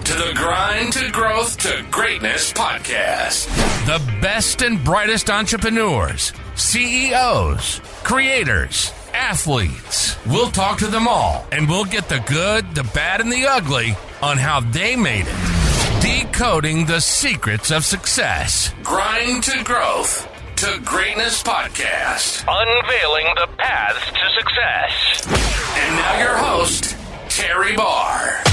to the Grind to Growth to Greatness podcast. The best and brightest entrepreneurs, CEOs, creators, athletes. We'll talk to them all, and we'll get the good, the bad, and the ugly on how they made it. Decoding the secrets of success. Grind to Growth to Greatness podcast. Unveiling the paths to success. And now your host, Terry Barr.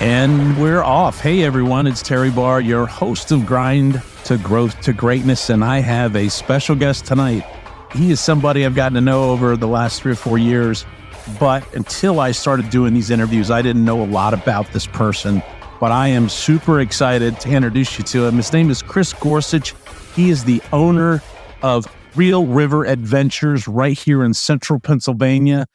And we're off. Hey, everyone. It's Terry Barr, your host of Grind to Growth to Greatness. And I have a special guest tonight. He is somebody I've gotten to know over the last 3 or 4 years. But until I started doing these interviews, I didn't know a lot about this person. But I am super excited to introduce you to him. His name is Chris Gorsuch. He is the owner of Real River Adventures right here in central Pennsylvania.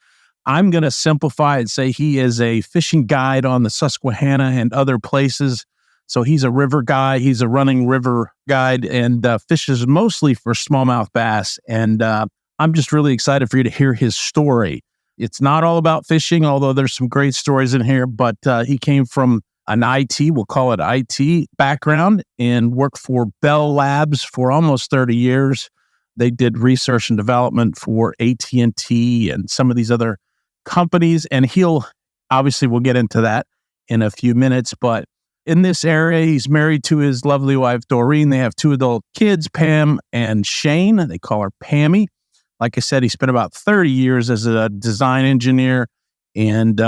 I'm going to simplify and say he is a fishing guide on the Susquehanna and other places. So he's a river guy. He's a running river guide and fishes mostly for smallmouth bass. And I'm just really excited for you to hear his story. It's not all about fishing, although there's some great stories in here, but he came from an IT, we'll call it IT background, and worked for Bell Labs for almost 30 years. They did research and development for AT&T and some of these other companies, and we'll get into that in a few minutes. But in this area, he's married to his lovely wife, Doreen. They have 2 adult kids, Pam and Shane. They call her Pammy. Like I said, he spent about 30 years as a design engineer. And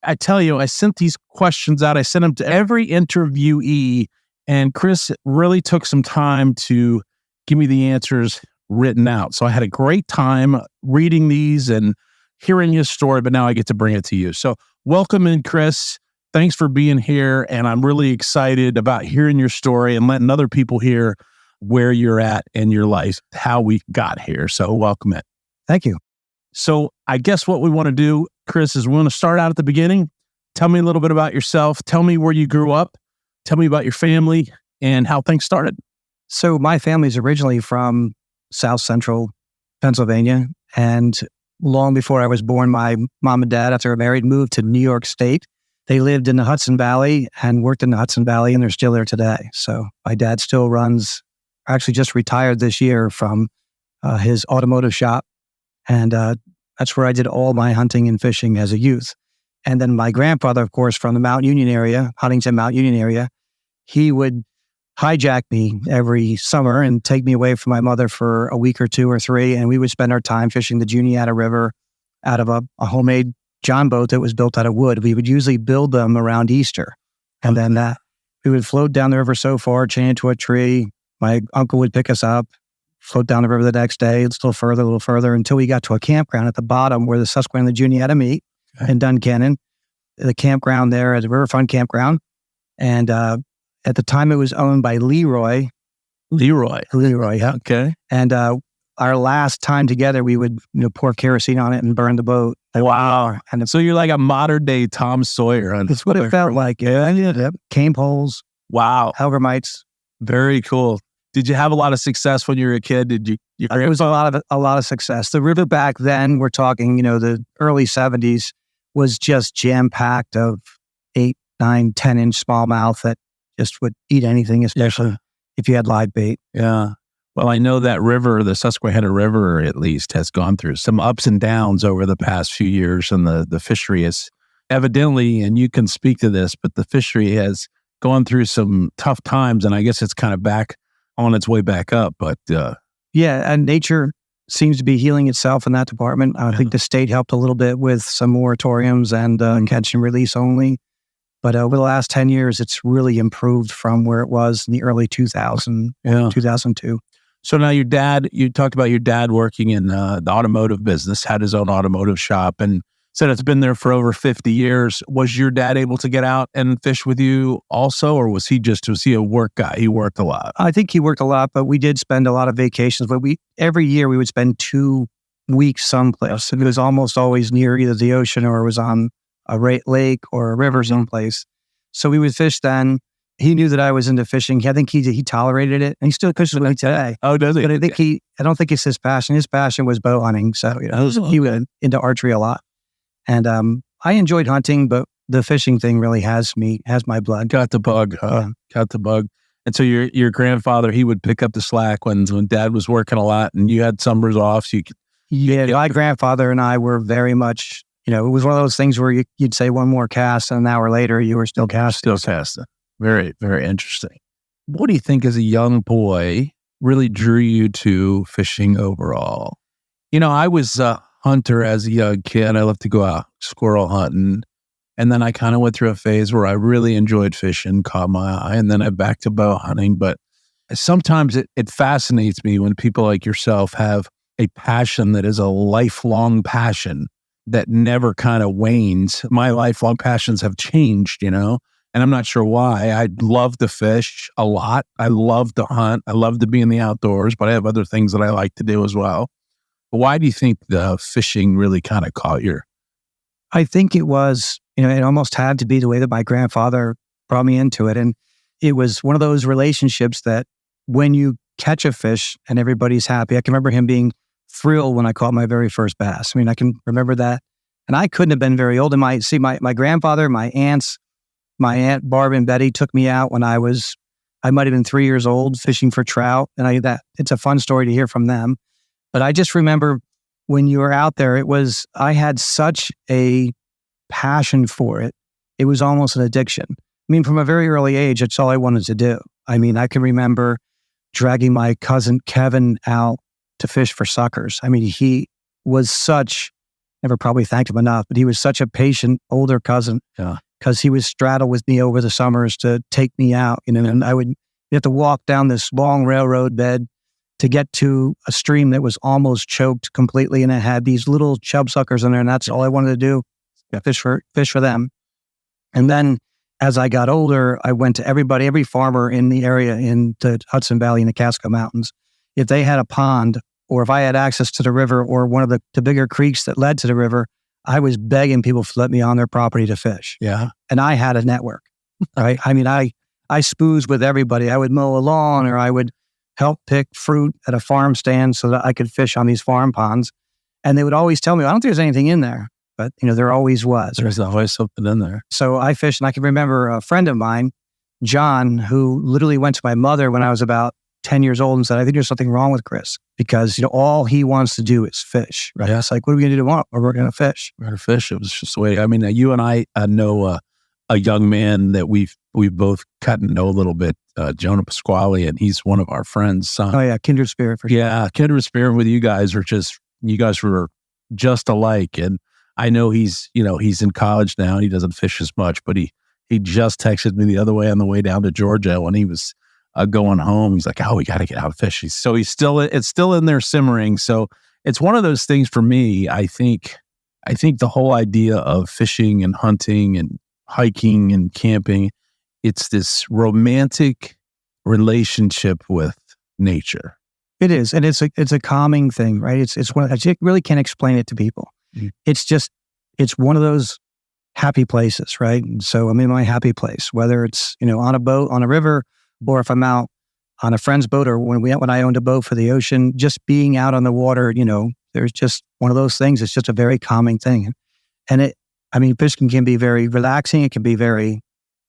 I tell you, I sent these questions out. I sent them to every interviewee, and Chris really took some time to give me the answers written out. So I had a great time reading these and hearing his story, but now I get to bring it to you. So welcome in, Chris. Thanks for being here. And I'm really excited about hearing your story and letting other people hear where you're at in your life, how we got here. So welcome in. Thank you. So I guess what we want to do, Chris, is we want to start out at the beginning. Tell me a little bit about yourself. Tell me where you grew up. Tell me about your family and how things started. So my family's originally from South Central Pennsylvania, and long before I was born, my mom and dad, after they were married, moved to New York State. They lived in the Hudson Valley and worked in the Hudson Valley, and they're still there today. So my dad still actually just retired this year from his automotive shop. And that's where I did all my hunting and fishing as a youth. And then my grandfather, of course, from the Mount Union area, Huntington, Mount Union area, he would hijack me every summer and take me away from my mother for a week or 2 or 3. And we would spend our time fishing the Juniata River out of a homemade John boat that was built out of wood. We would usually build them around Easter. And then we would float down the river so far, chain into a tree. My uncle would pick us up, float down the river the next day, a little further, until we got to a campground at the bottom where the Susquehanna and the Juniata meet in Duncannon. The campground there is a riverfront campground. And at the time, it was owned by Leroy. Leroy, yeah. Okay. And our last time together, we would pour kerosene on it and burn the boat. Wow. And so you're like a modern day Tom Sawyer. That's what it felt like. Yeah. Cane poles. Wow. Helgamites. Very cool. Did you have a lot of success when you were a kid? Did you? It was a lot of success. The river back then, we're talking, the early 70s, was just jam-packed of 8, 9, 10-inch smallmouth that just would eat anything, especially if you had live bait. Yeah. Well, I know that river, the Susquehanna River at least, has gone through some ups and downs over the past few years, and the fishery is evidently, and you can speak to this, but the fishery has gone through some tough times, and I guess it's kind of back on its way back up. But yeah, and nature seems to be healing itself in that department. I think the state helped a little bit with some moratoriums and catch and release only. But over the last 10 years, it's really improved from where it was in the early 2002. So now you talked about your dad working in the automotive business, had his own automotive shop, and said it's been there for over 50 years. Was your dad able to get out and fish with you also, or was he a work guy? He worked a lot. I think he worked a lot, but we did spend a lot of vacations. But every year we would spend 2 weeks someplace. And it was almost always near either the ocean or it was on a lake or a river someplace. So we would fish then. He knew that I was into fishing. I think he tolerated it, and he still fishes with me today. Oh, does he? But I don't think it's his passion. His passion was bow hunting. So he was into archery a lot. And I enjoyed hunting, but the fishing thing really has my blood. Got the bug, huh? Yeah. Got the bug. And so your grandfather, he would pick up the slack when dad was working a lot and you had summers off. So my grandfather and I were very much, it was one of those things where you'd say one more cast and an hour later you were still casting. Still casting. Very, very interesting. What do you think as a young boy really drew you to fishing overall? I was a hunter as a young kid. I loved to go out squirrel hunting. And then I kind of went through a phase where I really enjoyed fishing, caught my eye, and then I back to bow hunting. But sometimes it fascinates me when people like yourself have a passion that is a lifelong passion that never kind of wanes. My lifelong passions have changed, and I'm not sure why. I love to fish a lot. I love to hunt. I love to be in the outdoors, but I have other things that I like to do as well. But why do you think the fishing really kind of caught your? I think it was, it almost had to be the way that my grandfather brought me into it. And it was one of those relationships that when you catch a fish and everybody's happy, I can remember him being thrilled when I caught my very first bass. I can remember that. And I couldn't have been very old. And my grandfather, my aunts, my Aunt Barb and Betty took me out when I might have been 3 years old fishing for trout. And it's a fun story to hear from them. But I just remember when you were out there, I had such a passion for it. It was almost an addiction. From a very early age, it's all I wanted to do. I can remember dragging my cousin Kevin out to fish for suckers. He was never probably thanked him enough, but he was such a patient older cousin. Yeah. Because he would straddle with me over the summers to take me out, and you have to walk down this long railroad bed to get to a stream that was almost choked completely, and it had these little chub suckers in there, and that's all I wanted to do, fish for them. And then as I got older, I went to every farmer in the area in the Hudson Valley in the Casco Mountains. If they had a pond, or if I had access to the river or one of the bigger creeks that led to the river, I was begging people to let me on their property to fish. Yeah. And I had a network, right? I spoozed with everybody. I would mow a lawn, or I would help pick fruit at a farm stand so that I could fish on these farm ponds. And they would always tell me, I don't think there's anything in there, but there always was. There's always something in there. So I fished, and I can remember a friend of mine, John, who literally went to my mother when I was about 10 years old and said, I think there's something wrong with Chris, because, all he wants to do is fish, right? Yeah. It's like, what are we going to do tomorrow? Or we're going to fish. We're going to fish. It was just the way, you and I know a young man that we've both gotten to know a little bit, Jonah Pasquale, and he's one of our friends' son. Oh yeah, kindred spirit for sure. Yeah, kindred spirit with you guys were just alike. And I know he's in college now and he doesn't fish as much, but he just texted me the other way on the way down to Georgia when he was going home. He's like, we got to get out and fish. So it's still in there simmering. So it's one of those things for me. I think the whole idea of fishing and hunting and hiking and camping, it's this romantic relationship with nature. It is. And it's a calming thing, right? It's one, I really can't explain it to people. Mm. It's one of those happy places, right? And so I'm in my happy place, whether it's, on a boat, on a river, or if I'm out on a friend's boat, or when I owned a boat for the ocean, just being out on the water, there's just one of those things. It's just a very calming thing. And fishing can be very relaxing. It can be very,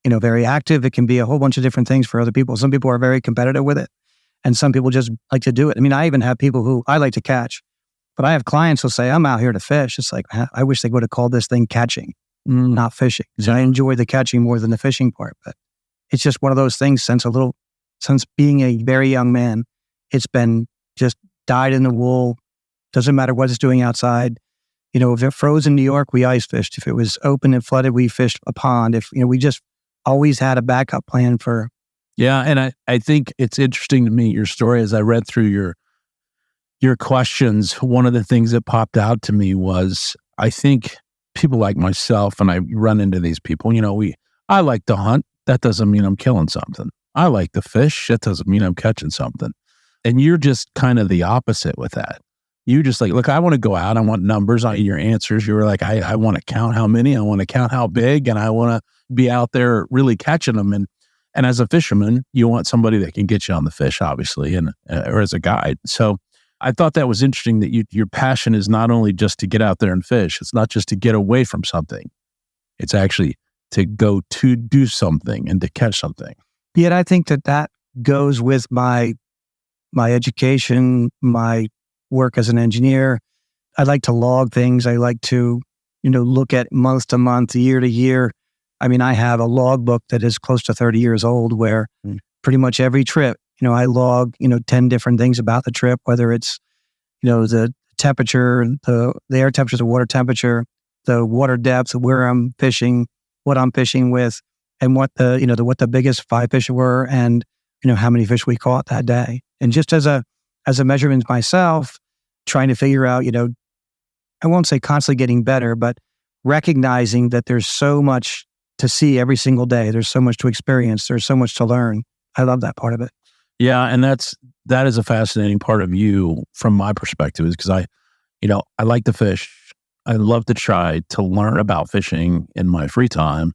very active. It can be a whole bunch of different things for other people. Some people are very competitive with it, and some people just like to do it. I even have people who I like to catch, but I have clients who say, I'm out here to fish. It's like, I wish they would have called this thing catching, not fishing. So I enjoy the catching more than the fishing part, but it's just one of those things since being a very young man, it's been just dyed in the wool. Doesn't matter what it's doing outside. If it froze in New York, we ice fished. If it was open and flooded, we fished a pond. We just always had a backup plan for. Yeah. And I think it's interesting to me, your story, as I read through your questions, one of the things that popped out to me was, I think people like myself, and I run into these people, I like to hunt. That doesn't mean I'm killing something. I like to fish. That doesn't mean I'm catching something. And you're just kind of the opposite with that. You just like, look, I want to go out. I want numbers on your answers. You were like, I want to count how many. I want to count how big. And I want to be out there really catching them. And as a fisherman, you want somebody that can get you on the fish, obviously, and or as a guide. So I thought that was interesting that your passion is not only just to get out there and fish. It's not just to get away from something. It's actually to go to do something and to catch something. Yet I think that goes with my education, my work as an engineer. I like to log things. I like to, look at month to month, year to year. I mean, I have a logbook that is close to 30 years old where pretty much every trip, I log, 10 different things about the trip, whether it's, the temperature, the air temperature, the water temperature, the water depth, where I'm fishing, what I'm fishing with, and what the biggest 5 fish were, and how many fish we caught that day. And just as a measurement myself, trying to figure out, I won't say constantly getting better, but recognizing that there's so much to see every single day. There's so much to experience. There's so much to learn. I love that part of it. Yeah, and that is a fascinating part of you from my perspective, is because I like to fish. I love to try to learn about fishing in my free time,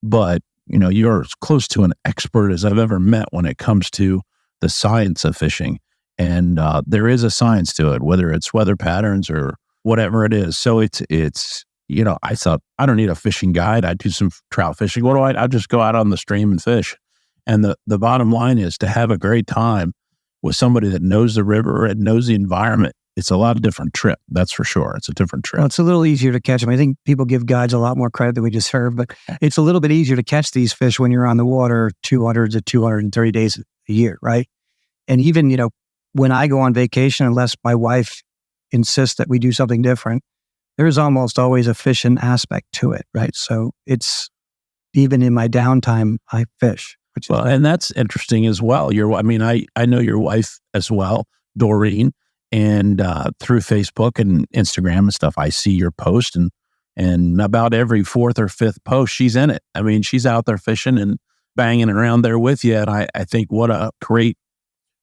but you're as close to an expert as I've ever met when it comes to the science of fishing. And there is a science to it, whether it's weather patterns or whatever it is. So it's I thought, I don't need a fishing guide. I do some trout fishing. What do I just go out on the stream and fish. And the bottom line is to have a great time with somebody that knows the river and knows the environment. It's a lot of different trip. That's for sure. It's a different trip. Well, it's a little easier to catch them. I think people give guides a lot more credit than we deserve, but it's a little bit easier to catch these fish when you're on the water 200 to 230 days a year, right? And even, when I go on vacation, unless my wife insists that we do something different, there's almost always a fishing aspect to it, right? So it's, even in my downtime, I fish. And that's interesting as well. I know your wife as well, Doreen, and through Facebook and Instagram and stuff, I see your post, and about every 4th or 5th post, she's in it. I mean, she's out there fishing and banging around there with you. And I think what a great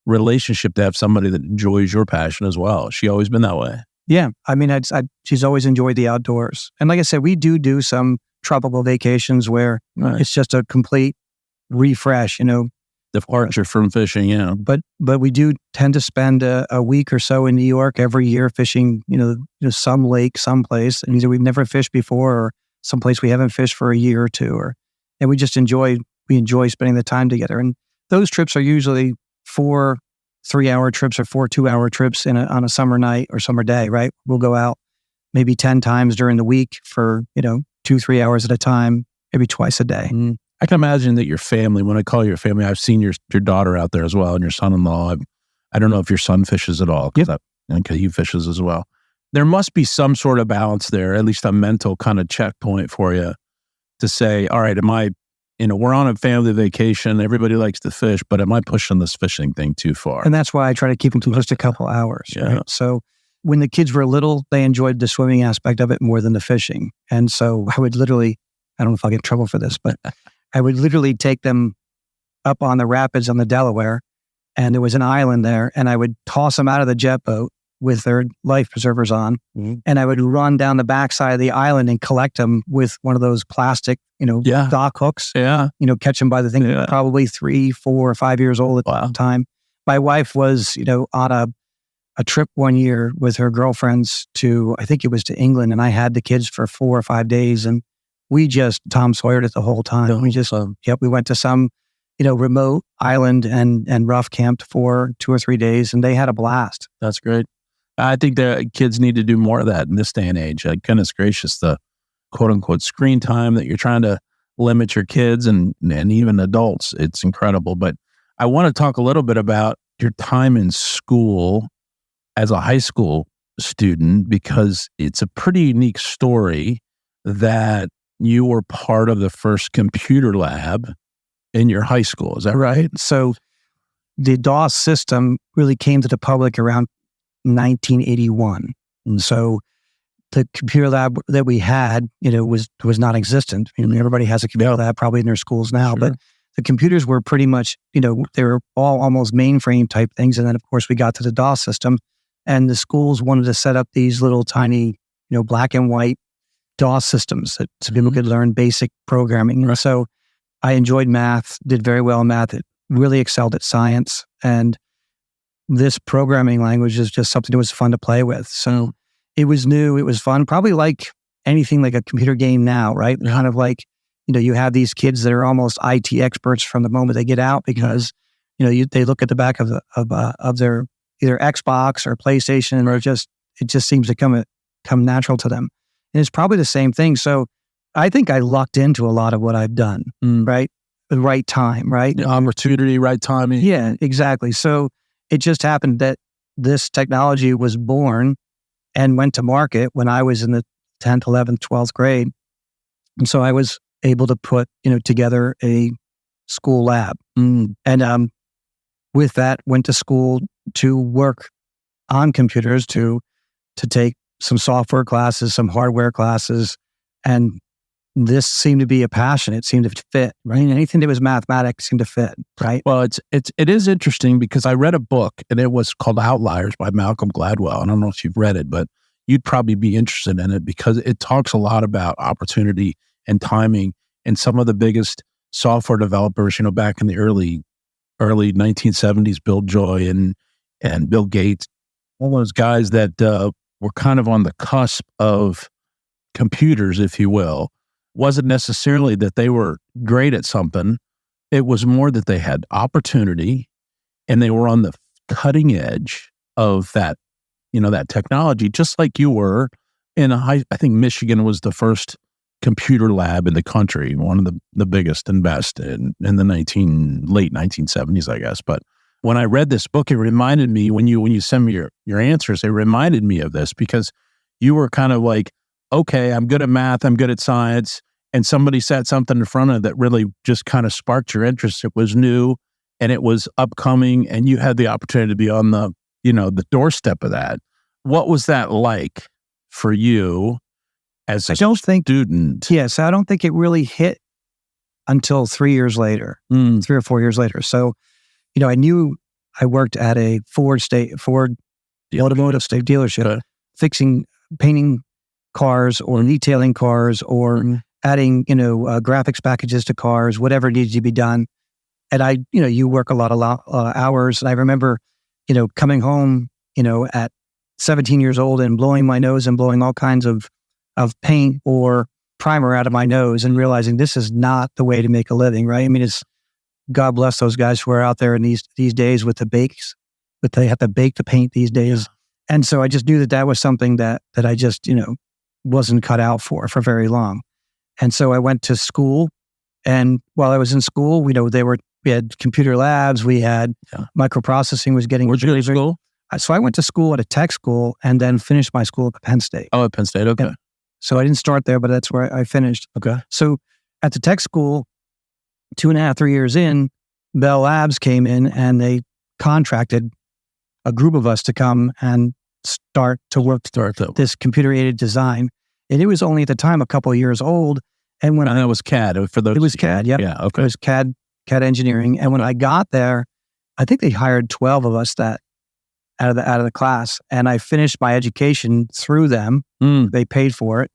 relationship to have somebody that enjoys your passion as well. She always been that way. Yeah. I mean, she's always enjoyed the outdoors. And like I said, we do some tropical vacations where it's just a complete refresh, departure from fishing. Yeah. But we do tend to spend a week or so in New York every year fishing, some lake, someplace, and either we've never fished before or someplace we haven't fished for a year or two, and we just enjoy spending the time together. And those trips are usually 4 3-hour trips or 4 2-hour trips on a summer night or summer day, right? We'll go out maybe 10 times during the week for, 2-3 hours at a time, maybe twice a day. I can imagine that your family, when I call your family, I've seen your daughter out there as well and your son-in-law. I don't know if your son fishes at all, because he fishes as well. There must be some sort of balance there, at least a mental kind of checkpoint for you to say, all right, we're on a family vacation, everybody likes to fish, but am I pushing this fishing thing too far? And that's why I try to keep them to just a couple hours. Yeah. Right? So when the kids were little, they enjoyed the swimming aspect of it more than the fishing. And so I would literally, I don't know if I'll get in trouble for this, but I would literally take them up on the rapids on the Delaware, and there was an island there, and I would toss them out of the jet boat with their life preservers on, and I would run down the backside of the island and collect them with one of those plastic, dock hooks. Yeah. Catch them by the thing, probably 3, 4, or 5 years old at the time. My wife was, on a trip one year with her girlfriends to, I think it was to England, and I had the kids for 4 or 5 days, and we just Tom Sawyered it the whole time. We went to some, remote island and rough camped for 2 or 3 days, and they had a blast. That's great. I think the kids need to do more of that in this day and age. Goodness gracious, the quote unquote screen time that you're trying to limit your kids and even adults. It's incredible. But I want to talk a little bit about your time in school as a high school student, because it's a pretty unique story that you were part of the first computer lab in your high school. Is that right? So the DOS system really came to the public around 1981. And so the computer lab that we had, was non-existent. Everybody has a computer lab probably in their schools now, Sure. but the computers were pretty much, they were all almost mainframe type things. And then of course we got to the DOS system, and the schools wanted to set up these little tiny, black and white DOS systems so people could learn basic programming. Right. So I enjoyed math, did very well in math, really excelled at science. And this programming language is just something that was fun to play with. So it was new, it was fun, probably like anything like a computer game now, right? Kind of like, you have these kids that are almost IT experts from the moment they get out because, they look at the back of their either Xbox or PlayStation, or it just seems to come natural to them. And it's probably the same thing. So I think I lucked into a lot of what I've done, right? The right time, right? Opportunity, right timing. Yeah, exactly. So it just happened that this technology was born and went to market when I was in the 10th, 11th, 12th grade. And so I was able to put, together a school lab. And with that, went to school to work on computers, to take some software classes, some hardware classes. And this seemed to be a passion. It seemed to fit, right? Anything that was mathematics seemed to fit, right? Well, it is interesting because I read a book and it was called Outliers by Malcolm Gladwell. I don't know if you've read it, but you'd probably be interested in it because it talks a lot about opportunity and timing. And some of the biggest software developers, back in the early 1970s, Bill Joy and Bill Gates, all those guys that were kind of on the cusp of computers, if you will. Wasn't necessarily that they were great at something. It was more that they had opportunity and they were on the cutting edge of that, that technology, just like you were I think Michigan was the first computer lab in the country, one of the biggest and best in the late 1970s, I guess. But when I read this book, it reminded me, when you send me your answers, it reminded me of this because you were kind of like, okay, I'm good at math, I'm good at science, and somebody set something in front of that really just kind of sparked your interest. It was new and it was upcoming, and you had the opportunity to be on the doorstep of that. What was that like for you as a student? Yes, I don't think it really hit until 3 years later, 3 or 4 years later. So, I knew I worked at a Ford automotive state dealership, painting cars or detailing cars or adding, graphics packages to cars, whatever needed to be done. And you work a lot of hours. And I remember, coming home, at 17 years old and blowing my nose and blowing all kinds of paint or primer out of my nose and realizing this is not the way to make a living, right? I mean, it's, God bless those guys who are out there in these days with the bakes, but they have to bake the paint these days. Yeah. And so I just knew that was something that I just, wasn't cut out for very long. And so I went to school, and while I was in school, we had computer labs, we had microprocessing was getting. Where'd you go to school? So I went to school at a tech school and then finished my school at Penn State. Oh, at Penn State, okay. Yeah. So I didn't start there, but that's where I finished. Okay. So at the tech school, 2.5, 3 years in, Bell Labs came in and they contracted a group of us to come and start to work this computer-aided design. And it was only at the time a couple of years old. And when it was CAD for those. It was CAD, yep. Yeah, okay. It was CAD engineering. And when I got there, I think they hired 12 of us that out of the class. And I finished my education through them. They paid for it.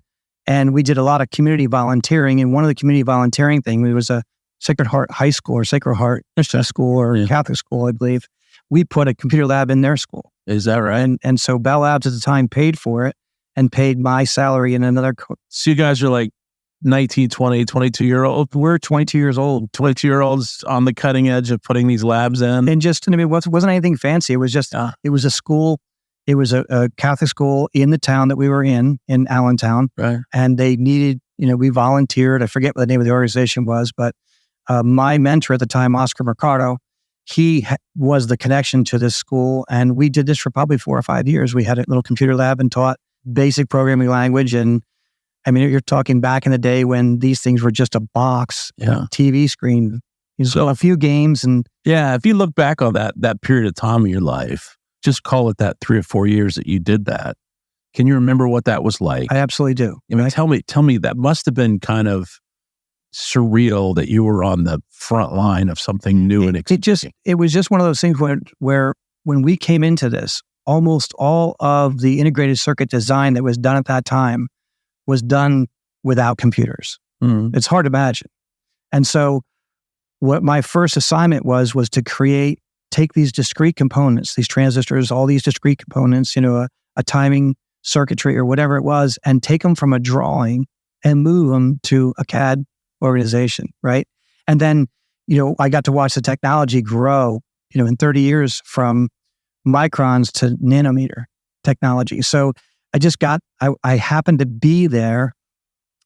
And we did a lot of community volunteering. And one of the community volunteering things, it was a Sacred Heart High School or Sacred Heart School or Catholic school, I believe. We put a computer lab in their school. Is that right? And so Bell Labs at the time paid for it and paid my salary and another. So you guys are like 19, 20, 22-year-old? We're 22 years old. 22-year-olds on the cutting edge of putting these labs in. And it wasn't anything fancy. It was just, it was a school. It was a Catholic school in the town that we were in Allentown. Right. And they needed, we volunteered. I forget what the name of the organization was, but my mentor at the time, Oscar Mercado, he was the connection to this school. And we did this for probably 4 or 5 years. We had a little computer lab and taught basic programming language. And I mean, you're talking back in the day when these things were just a box, TV screen. So a few games. And yeah, if you look back on that period of time in your life, just call it that 3 or 4 years that you did that. Can you remember what that was like? I absolutely do. I mean, tell me, that must have been kind of surreal that you were on the front line of something new and exciting. It was just one of those things where when we came into this, almost all of the integrated circuit design that was done at that time was done without computers. It's hard to imagine. And so what my first assignment was to take these discrete components, these transistors, all these discrete components, a timing circuitry or whatever it was, and take them from a drawing and move them to a CAD organization, right? And then, I got to watch the technology grow, in 30 years from microns to nanometer technology. So I happened to be there.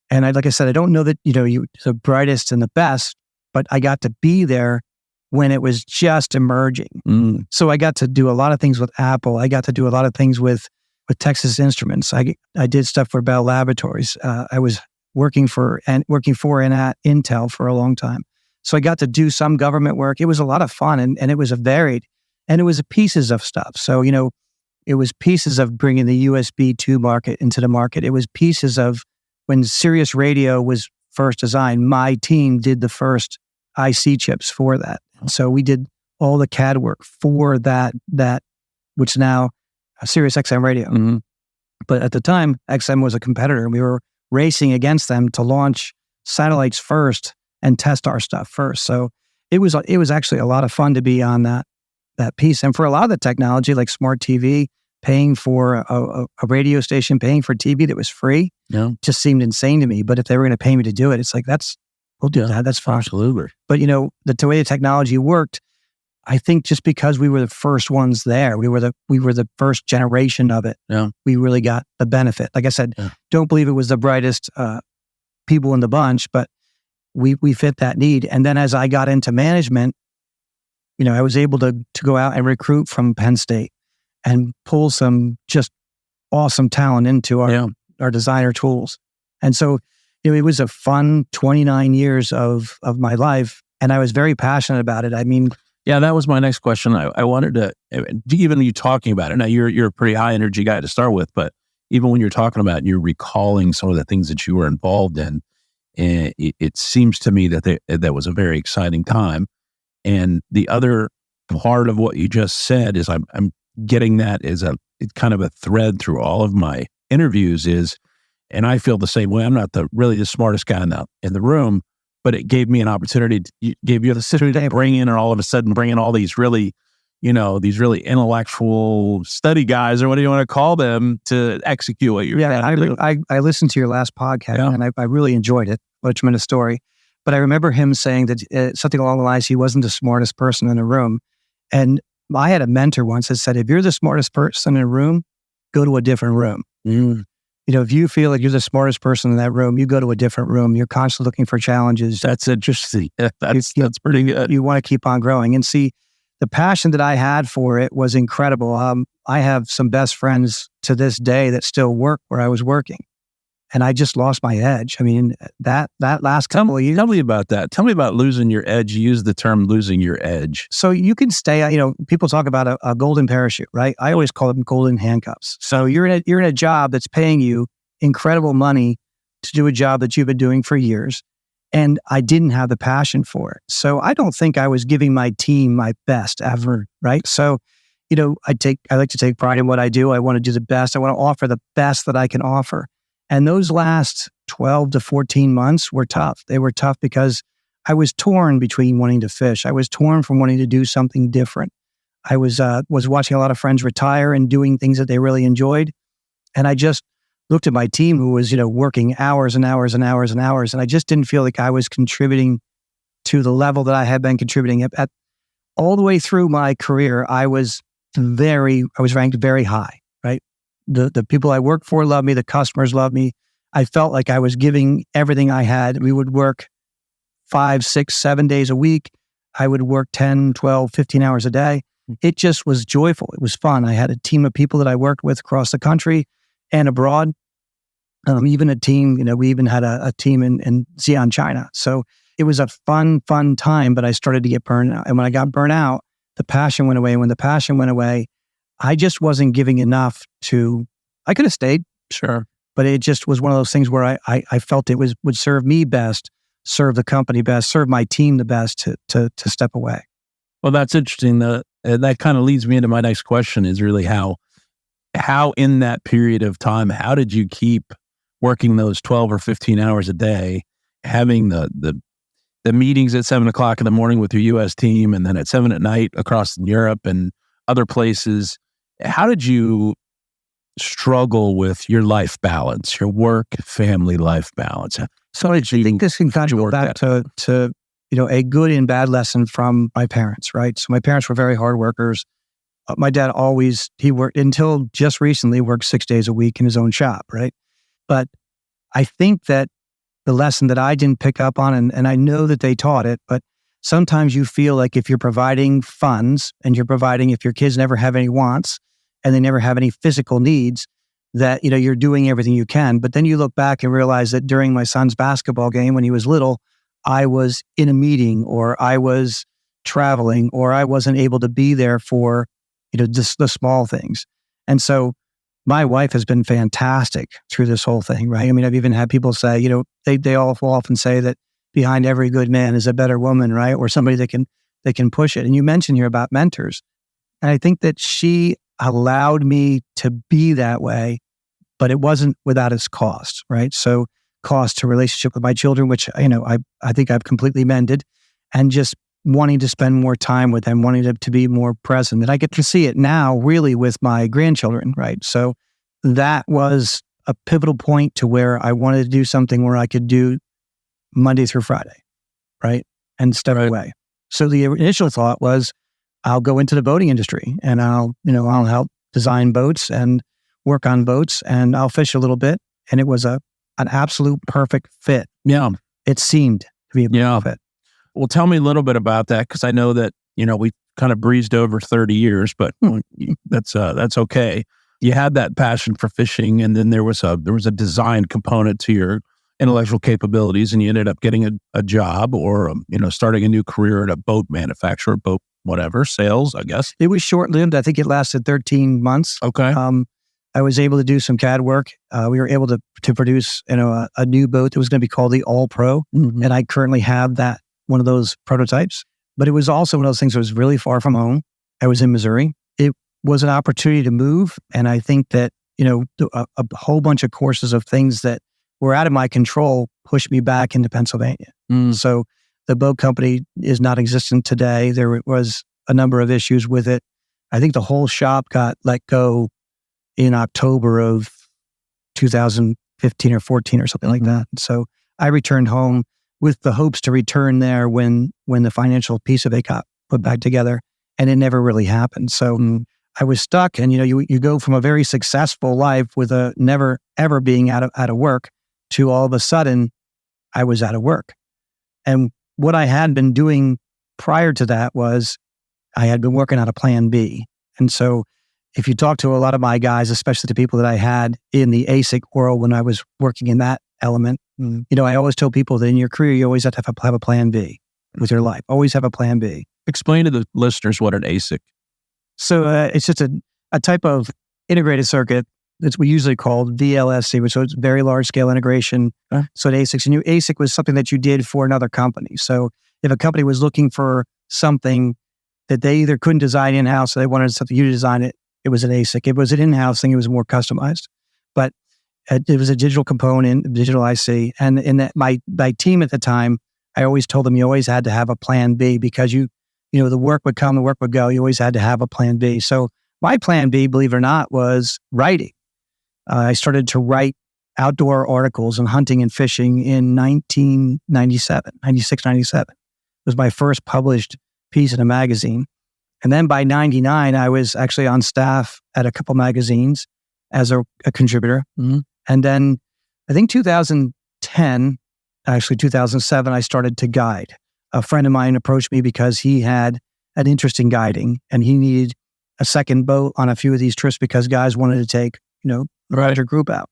And like I said, I don't know that, you're the brightest and the best, but I got to be there when it was just emerging. So I got to do a lot of things with Apple. I got to do a lot of things with Texas Instruments. I did stuff for Bell Laboratories. I was working for and at Intel for a long time. So I got to do some government work. It was a lot of fun, and it was varied, and it was pieces of stuff. So, it was pieces of bringing the USB 2 market into the market. It was pieces of when Sirius Radio was first designed, my team did the first IC chips for that. So we did all the CAD work for that which now Sirius XM Radio. Mm-hmm. But at the time, XM was a competitor, and we were racing against them to launch satellites first and test our stuff first. So it was actually a lot of fun to be on that piece. And for a lot of the technology, like smart TV, paying for a radio station, paying for TV that was free, just seemed insane to me. But if they were going to pay me to do it, it's like, we'll do that. That's fine. Absolutely. But the way the technology worked, I think just because we were the first ones there, we were the first generation of it. Yeah. We really got the benefit. Like I said, don't believe it was the brightest people in the bunch, but we fit that need. And then as I got into management, I was able to go out and recruit from Penn State and pull some just awesome talent into our designer tools. And so it was a fun 29 years of my life, and I was very passionate about it. I mean, yeah, that was my next question. I wanted to, even you talking about it, now you're a pretty high energy guy to start with, but even when you're talking about it, you're recalling some of the things that you were involved in, and it seems to me that that was a very exciting time. And the other part of what you just said is I'm getting that as it's kind of a thread through all of my interviews is, and I feel the same way. I'm not really the smartest guy in the room, but it gave me an opportunity. Gave you the opportunity to bring in, and all of a sudden bring in all these really, these really intellectual study guys, or what do you want to call them, to execute what you're trying to do. I listened to your last podcast, and I really enjoyed it. What a tremendous story. But I remember him saying that something along the lines, he wasn't the smartest person in the room. And I had a mentor once that said, if you're the smartest person in a room, go to a different room. If you feel like you're the smartest person in that room, you go to a different room. You're constantly looking for challenges. That's interesting. That's pretty good. You want to keep on growing. And see, the passion that I had for it was incredible. I have some best friends to this day that still work where I was working. And I just lost my edge. I mean, that last couple of years. Tell me about that. Tell me about losing your edge. You use the term losing your edge. So you can stay, people talk about a golden parachute, right? I always call them golden handcuffs. So you're in a job that's paying you incredible money to do a job that you've been doing for years. And I didn't have the passion for it. So I don't think I was giving my team my best ever, right? So, I like to take pride in what I do. I want to do the best. I want to offer the best that I can offer. And those last 12 to 14 months were tough. They were tough because I was torn between wanting to fish. I was torn from wanting to do something different. I was watching a lot of friends retire and doing things that they really enjoyed. And I just looked at my team who was, working hours and hours and hours and hours. And I just didn't feel like I was contributing to the level that I had been contributing at all the way through my career. I was ranked very high, right? The people I worked for loved me. The customers loved me. I felt like I was giving everything I had. We would work 5, 6, 7 days a week. I would work 10, 12, 15 hours a day. It just was joyful. It was fun. I had a team of people that I worked with across the country and abroad. Even a team, we even had a team in XI'An China. So it was a fun time, but I started to get burned out. And when I got burnt out, the passion went away. And when the passion went away, I just wasn't giving enough I could have stayed, sure, but it just was one of those things where I felt it would serve me best, serve the company best, serve my team the best to step away. Well, that's interesting. That kind of leads me into my next question is really how in that period of time, how did you keep working those 12 or 15 hours a day, having the meetings at 7 o'clock in the morning with your U.S. team, and then at 7 at night across Europe and other places? How did you struggle with your life balance, your work-family life balance? So I think this can kind of go back to a good and bad lesson from my parents, right? So my parents were very hard workers. My dad he worked until just recently, worked 6 days a week in his own shop, right? But I think that the lesson that I didn't pick up on, and I know that they taught it, but sometimes you feel like if you're providing funds and if your kids never have any wants and they never have any physical needs, that, you're doing everything you can. But then you look back and realize that during my son's basketball game when he was little, I was in a meeting, or I was traveling, or I wasn't able to be there for, just the small things. And so my wife has been fantastic through this whole thing, right? I mean, I've even had people say, they all often say that behind every good man is a better woman, right? Or somebody that can push it. And you mentioned here about mentors. And I think that she allowed me to be that way, but it wasn't without its cost, right? So cost to relationship with my children, which, I think I've completely mended, and just wanting to spend more time with them, wanting to be more present. And I get to see it now really with my grandchildren, right? So that was a pivotal point to where I wanted to do something where I could do Monday through Friday, right? And step away. So the initial thought was, I'll go into the boating industry and I'll help design boats and work on boats, and I'll fish a little bit. And it was an absolute perfect fit. Yeah. It seemed to be a perfect fit. Well, tell me a little bit about that, because I know that, we kind of breezed over 30 years, but that's okay. You had that passion for fishing, and then there was a design component to your intellectual capabilities, and you ended up getting a job or, starting a new career at a boat manufacturer, sales, I guess. It was short-lived. I think it lasted 13 months. Okay. I was able to do some CAD work. We were able to produce, a new boat that was going to be called the All Pro. Mm-hmm. And I currently have one of those prototypes. But it was also one of those things that was really far from home. I was in Missouri. It was an opportunity to move. And I think that, a whole bunch of courses of things that were out of my control pushed me back into Pennsylvania. Mm. So the boat company is not existent today. There was a number of issues with it. I think the whole shop got let go in October of 2015 or 14 or something like that. So I returned home with the hopes to return there when the financial piece of it got put back together, and it never really happened. So I was stuck, and you go from a very successful life with a never ever being out of work to all of a sudden I was out of work. And what I had been doing prior to that was I had been working on a plan B. And so if you talk to a lot of my guys, especially the people that I had in the ASIC world when I was working in that element, I always tell people that in your career, you always have to have a plan B with your life. Always have a plan B. Explain to the listeners what an ASIC. So it's just a type of integrated circuit that's we usually called VLSC, which is very large scale integration. So an ASIC, and your ASIC was something that you did for another company. So if a company was looking for something that they either couldn't design in-house, or they wanted something you to design it, it was an ASIC. If it was an in-house thing, it was more customized. But it was a digital component, digital IC. And in that, my team at the time, I always told them you always had to have a plan B, because the work would come, the work would go. You always had to have a plan B. So my plan B, believe it or not, was writing. I started to write outdoor articles on hunting and fishing in 96, 97. It was my first published piece in a magazine. And then by 99, I was actually on staff at a couple magazines as a contributor. Mm-hmm. And then I think 2010, actually 2007, I started to guide. A friend of mine approached me because he had an interest in guiding, and he needed a second boat on a few of these trips because guys wanted to take, a larger group out.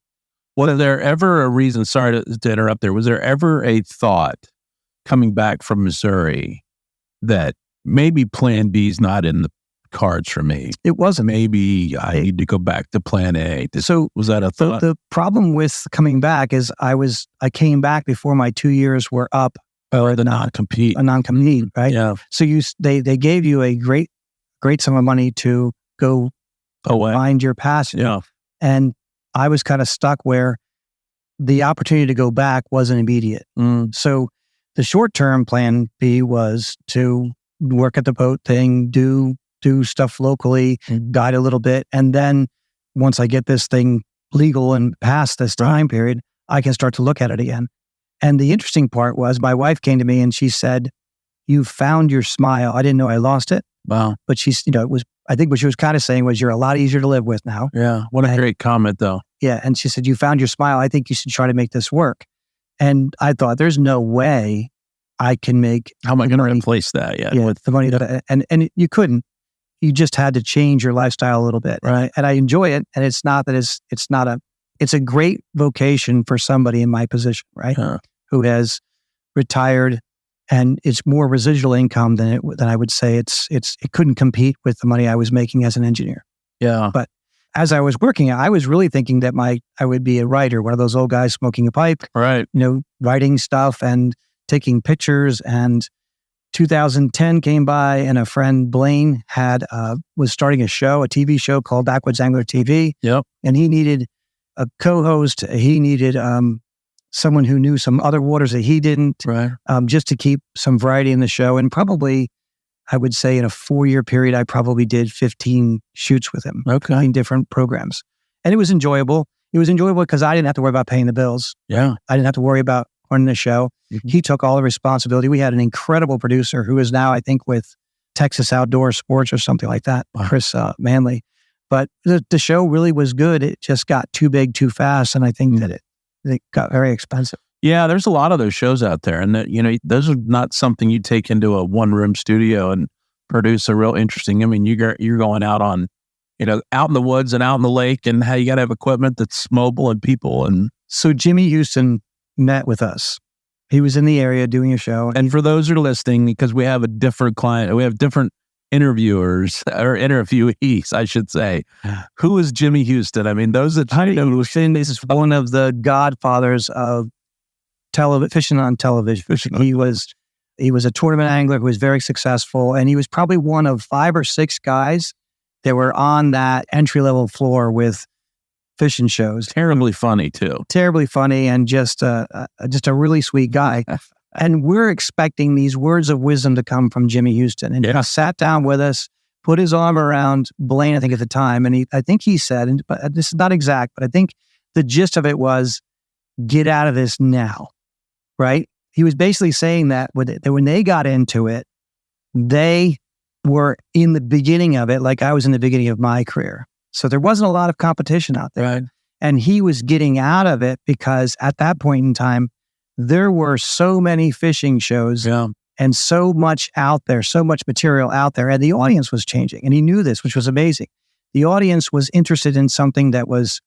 Was there ever a reason, sorry to interrupt there, was there ever a thought coming back from Missouri that maybe plan B is not in the cards for me? It wasn't. Maybe I need to go back to plan A. So was that a thought? The problem with coming back is I came back before my 2 years were up. The non-compete. A non-compete, right? Yeah. So they gave you a great sum of money to go find your passion. Yeah. And I was kind of stuck where the opportunity to go back wasn't immediate. So the short-term plan B was to work at the boat thing, do stuff locally, guide a little bit, and then once I get this thing legal and past this time period, I can start to look at it again. And the interesting part was my wife came to me and she said, "You found your smile." I didn't know I lost it. Wow. But she's, it was, I think what she was kind of saying was, "You're a lot easier to live with now." Yeah. What a great comment though. Yeah. And she said, "You found your smile. I think you should try to make this work." And I thought, there's no way I can make. How am I going to replace that? Yeah. With the money that and you couldn't. You just had to change your lifestyle a little bit. Right. And I enjoy it. And it's not that it's a great vocation for somebody in my position, right? Who has retired, and it's more residual income than I would say it couldn't compete with the money I was making as an engineer. Yeah. But as I was working, I was really thinking that I would be a writer, one of those old guys smoking a pipe, right? Writing stuff and taking pictures. And 2010 came by, and a friend, Blaine, was starting a TV show called Backwoods Angler TV. Yep. And he needed a co-host. He needed someone who knew some other waters that he didn't, right? Just to keep some variety in the show. And probably, I would say in a 4-year period, I probably did 15 shoots with him. Okay. In different programs. And it was enjoyable. It was enjoyable because I didn't have to worry about paying the bills. Yeah. I didn't have to worry about running the show. Mm-hmm. He took all the responsibility. We had an incredible producer who is now, I think, with Texas Outdoor Sports or something like that, wow. Chris Manley. But the show really was good. It just got too big too fast. And I think that it got very expensive. Yeah, there's a lot of those shows out there. And that, those are not something you take into a one-room studio and produce a real interesting. I mean, you're going out on, out in the woods and out in the lake, and how you got to have equipment that's mobile and people. And so Jimmy Houston met with us. He was in the area doing a show. And for those who are listening, because we have a different client, we have different interviewers or interviewees, I should say. Who is Jimmy Houston? I mean, those that Houston is one of the godfathers of fishing on television. He was a tournament angler who was very successful, and he was probably one of 5 or 6 guys that were on that entry-level floor with fishing shows. Terribly funny too. Terribly funny, and just a really sweet guy. And we're expecting these words of wisdom to come from Jimmy Houston. And he sat down with us, put his arm around Blaine, I think at the time, and I think he said, but this is not exact, but I think the gist of it was, "Get out of this now." Right? He was basically saying that when they got into it, they were in the beginning of it, like I was in the beginning of my career. So there wasn't a lot of competition out there. Right. And he was getting out of it because at that point in time, there were so many fishing shows and so much out there, so much material out there, and the audience was changing. And he knew this, which was amazing. The audience was interested in something that was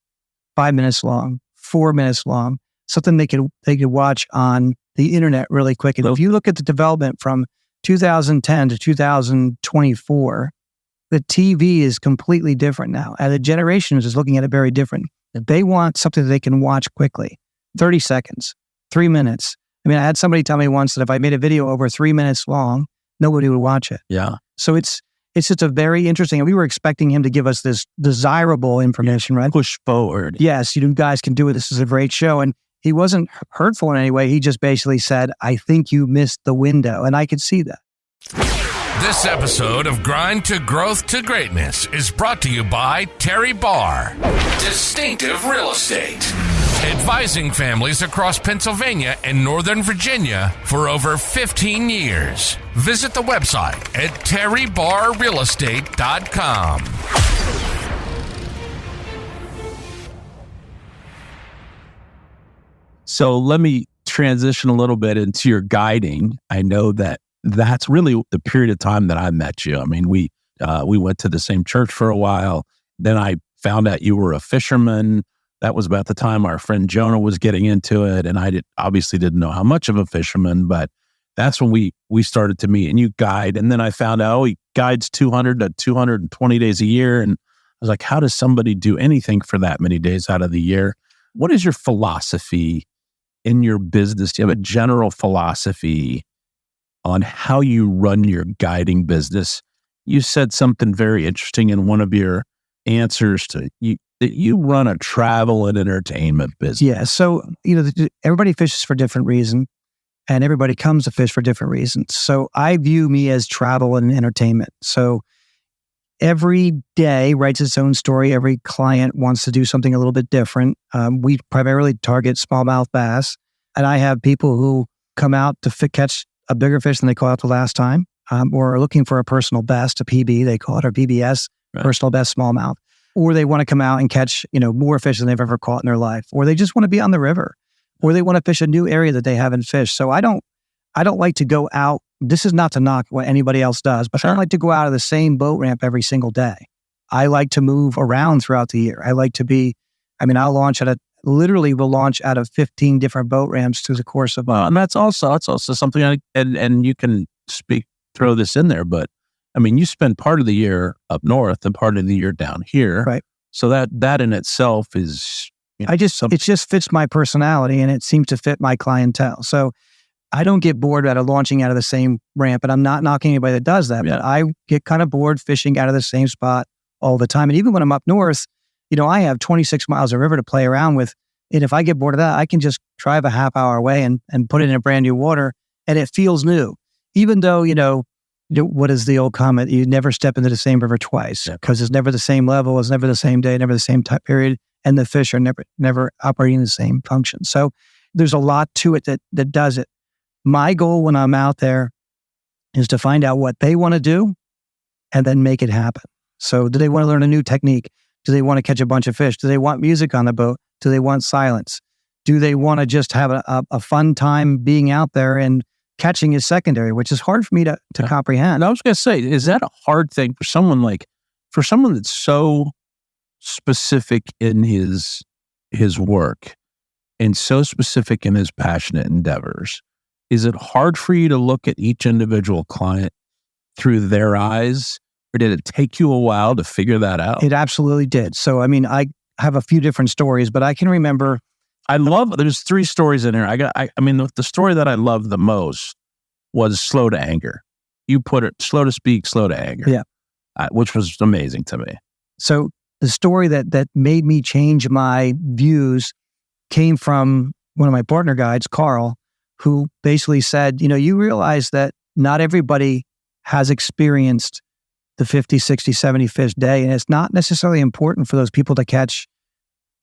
5 minutes long, 4 minutes long, something they could watch on the internet really quick. And if you look at the development from 2010 to 2024, the TV is completely different now. And the generations is looking at it very different. They want something that they can watch quickly, 30 seconds, 3 minutes. I mean, I had somebody tell me once that if I made a video over 3 minutes long, nobody would watch it. Yeah. So it's just a very interesting, and we were expecting him to give us this desirable information, right? Push forward. Yes, you guys can do it. This is a great show. And he wasn't hurtful in any way. He just basically said, "I think you missed the window." And I could see that. This episode of Grind to Growth to Greatness is brought to you by Terry Barr, Distinctive Real Estate, advising families across Pennsylvania and Northern Virginia for over 15 years. Visit the website at terrybarrealestate.com. So let me transition a little bit into your guiding. I know that's really the period of time that I met you. I mean, we went to the same church for a while. Then I found out you were a fisherman. That was about the time our friend Jonah was getting into it. And I obviously didn't know how much of a fisherman, but that's when we started to meet. And you guide. And then I found out, he guides 200 to 220 days a year. And I was like, how does somebody do anything for that many days out of the year? What is your philosophy in your business? Do you have a general philosophy on how you run your guiding business? You said something very interesting in one of your answers to you, that you run a travel and entertainment business. Yeah. So, everybody fishes for different reasons, and everybody comes to fish for different reasons. So I view me as travel and entertainment. So every day writes its own story. Every client wants to do something a little bit different. We primarily target smallmouth bass, and I have people who come out to catch a bigger fish than they caught the last time, or are looking for a personal best, a PB, they call it, or PBS, right. Personal best smallmouth. Or they want to come out and catch, more fish than they've ever caught in their life. Or they just want to be on the river. Or they want to fish a new area that they haven't fished. So I don't like to go out. This is not to knock what anybody else does, but I don't like to go out of the same boat ramp every single day. I like to move around throughout the year. I like to be, we'll launch out of 15 different boat ramps through the course of. And that's also something, and you can throw this in there, but you spend part of the year up north and part of the year down here. Right. So that in itself is, it just fits my personality and it seems to fit my clientele. So I don't get bored out of launching out of the same ramp, and I'm not knocking anybody that does that, but I get kind of bored fishing out of the same spot all the time. And even when I'm up north, I have 26 miles of river to play around with. And if I get bored of that, I can just drive a half hour away and put it in a brand new water, and it feels new. Even though, what is the old comment? You never step into the same river twice, because it's never the same level, it's never the same day, never the same time period, and the fish are never operating the same function. So there's a lot to it that does it. My goal when I'm out there is to find out what they want to do and then make it happen. So do they want to learn a new technique? Do they want to catch a bunch of fish? Do they want music on the boat? Do they want silence? Do they want to just have a fun time being out there, and catching is secondary, which is hard for me to comprehend. And I was going to say, is that a hard thing for someone that's so specific in his work and so specific in his passionate endeavors? Is it hard for you to look at each individual client through their eyes, or did it take you a while to figure that out? It absolutely did. So, I have a few different stories, but I can remember. There's 3 stories in there. The story that I love the most was slow to anger. You put it, slow to speak, slow to anger. Yeah. Which was amazing to me. So the story that made me change my views came from one of my partner guides, Carl, who basically said, you realize that not everybody has experienced the 50, 60, 70 fish day. And it's not necessarily important for those people to catch,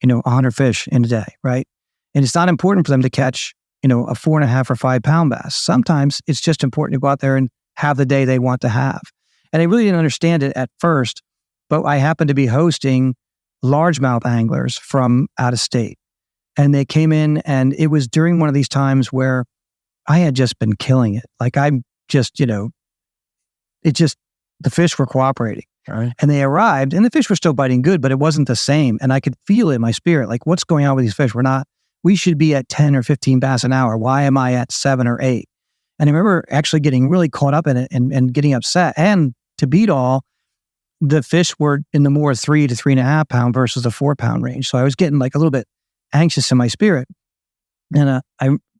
100 fish in a day, right? And it's not important for them to catch, a 4.5 or 5 pound bass. Sometimes it's just important to go out there and have the day they want to have. And I really didn't understand it at first, but I happened to be hosting largemouth anglers from out of state. And they came in, and it was during one of these times where I had just been killing it. Like I'm just, the fish were cooperating. Right. And they arrived, and the fish were still biting good, but it wasn't the same. And I could feel it in my spirit, like, what's going on with these fish? We should be at 10 or 15 bass an hour. Why am I at 7 or 8? And I remember actually getting really caught up in it and getting upset. And to beat all, the fish were in the more 3 to 3.5 pound versus the 4 pound range. So I was getting like a little bit anxious in my spirit. And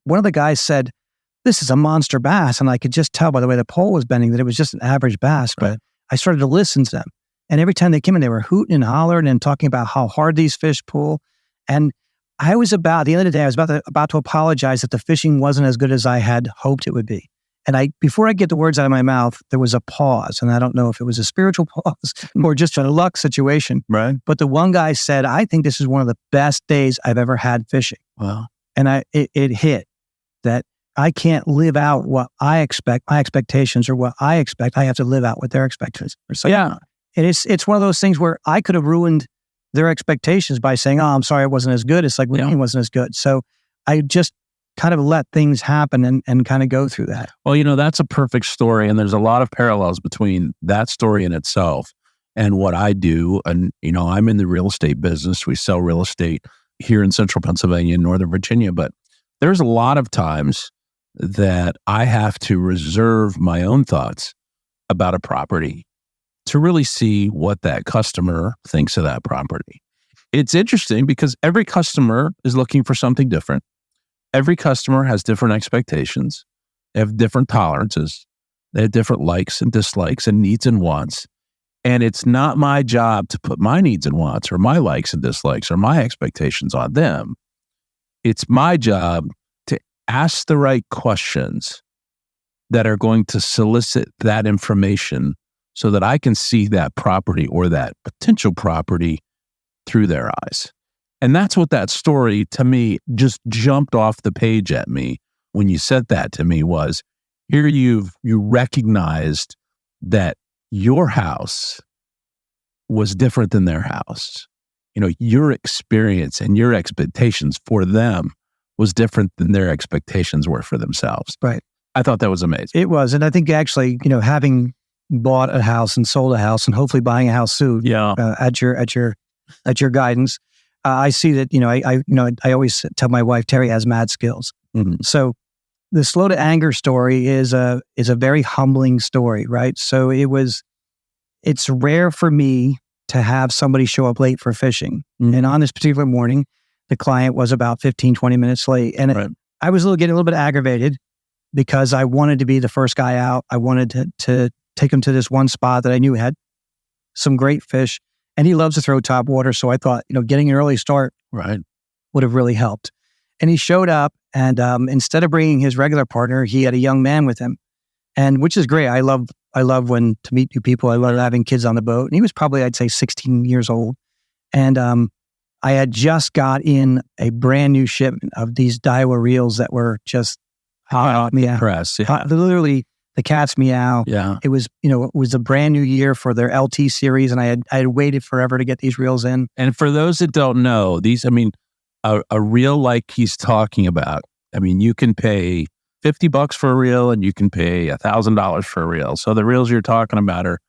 one of the guys said, "This is a monster bass." And I could just tell by the way the pole was bending that it was just an average bass. But I started to listen to them. And every time they came in, they were hooting and hollering and talking about how hard these fish pull. And at the end of the day, I was about to apologize that the fishing wasn't as good as I had hoped it would be. And before I get the words out of my mouth, there was a pause. And I don't know if it was a spiritual pause or just a luck situation. Right. But the one guy said, "I think this is one of the best days I've ever had fishing." Wow. And it hit that I can't live out what I expect, my expectations are what I expect. I have to live out what their expectations are. So yeah. And it's one of those things where I could have ruined their expectations by saying, "Oh, I'm sorry, it wasn't as good." It's like, it wasn't as good. So I just kind of let things happen and kind of go through that. Well, that's a perfect story. And there's a lot of parallels between that story in itself and what I do. And, I'm in the real estate business. We sell real estate here in central Pennsylvania and Northern Virginia. But there's a lot of times that I have to reserve my own thoughts about a property to really see what that customer thinks of that property. It's interesting because every customer is looking for something different. Every customer has different expectations. They have different tolerances. They have different likes and dislikes and needs and wants. And it's not my job to put my needs and wants or my likes and dislikes or my expectations on them. It's my job to ask the right questions that are going to solicit that information so that I can see that property or that potential property through their eyes. And that's what that story to me just jumped off the page at me when you said that to me was, here you recognized that your house was different than their house. Your experience and your expectations for them was different than their expectations were for themselves. Right. I thought that was amazing. It was. And I think actually, having bought a house and sold a house and hopefully buying a house soon at your guidance, I see that, I always tell my wife, Terry has mad skills. Mm-hmm. So the slow to anger story is a very humbling story, right? So it's rare for me to have somebody show up late for fishing. Mm-hmm. And on this particular morning, the client was about 15, 20 minutes late. And right. I was getting a little bit aggravated because I wanted to be the first guy out. I wanted to take him to this one spot that I knew had some great fish. And he loves to throw top water. So I thought, getting an early start right. would have really helped. And he showed up and instead of bringing his regular partner, he had a young man with him. And which is great. I love when to meet new people. I love having kids on the boat. And he was probably, I'd say 16 years old. And I had just got in a brand new shipment of these Daiwa reels that were just hot press. Yeah. Literally the cat's meow. Yeah. It was, it was a brand new year for their LT series. And I had waited forever to get these reels in. And for those that don't know, a reel like he's talking about, you can pay $50 for a reel and you can pay $1,000 for a reel. So the reels you're talking about are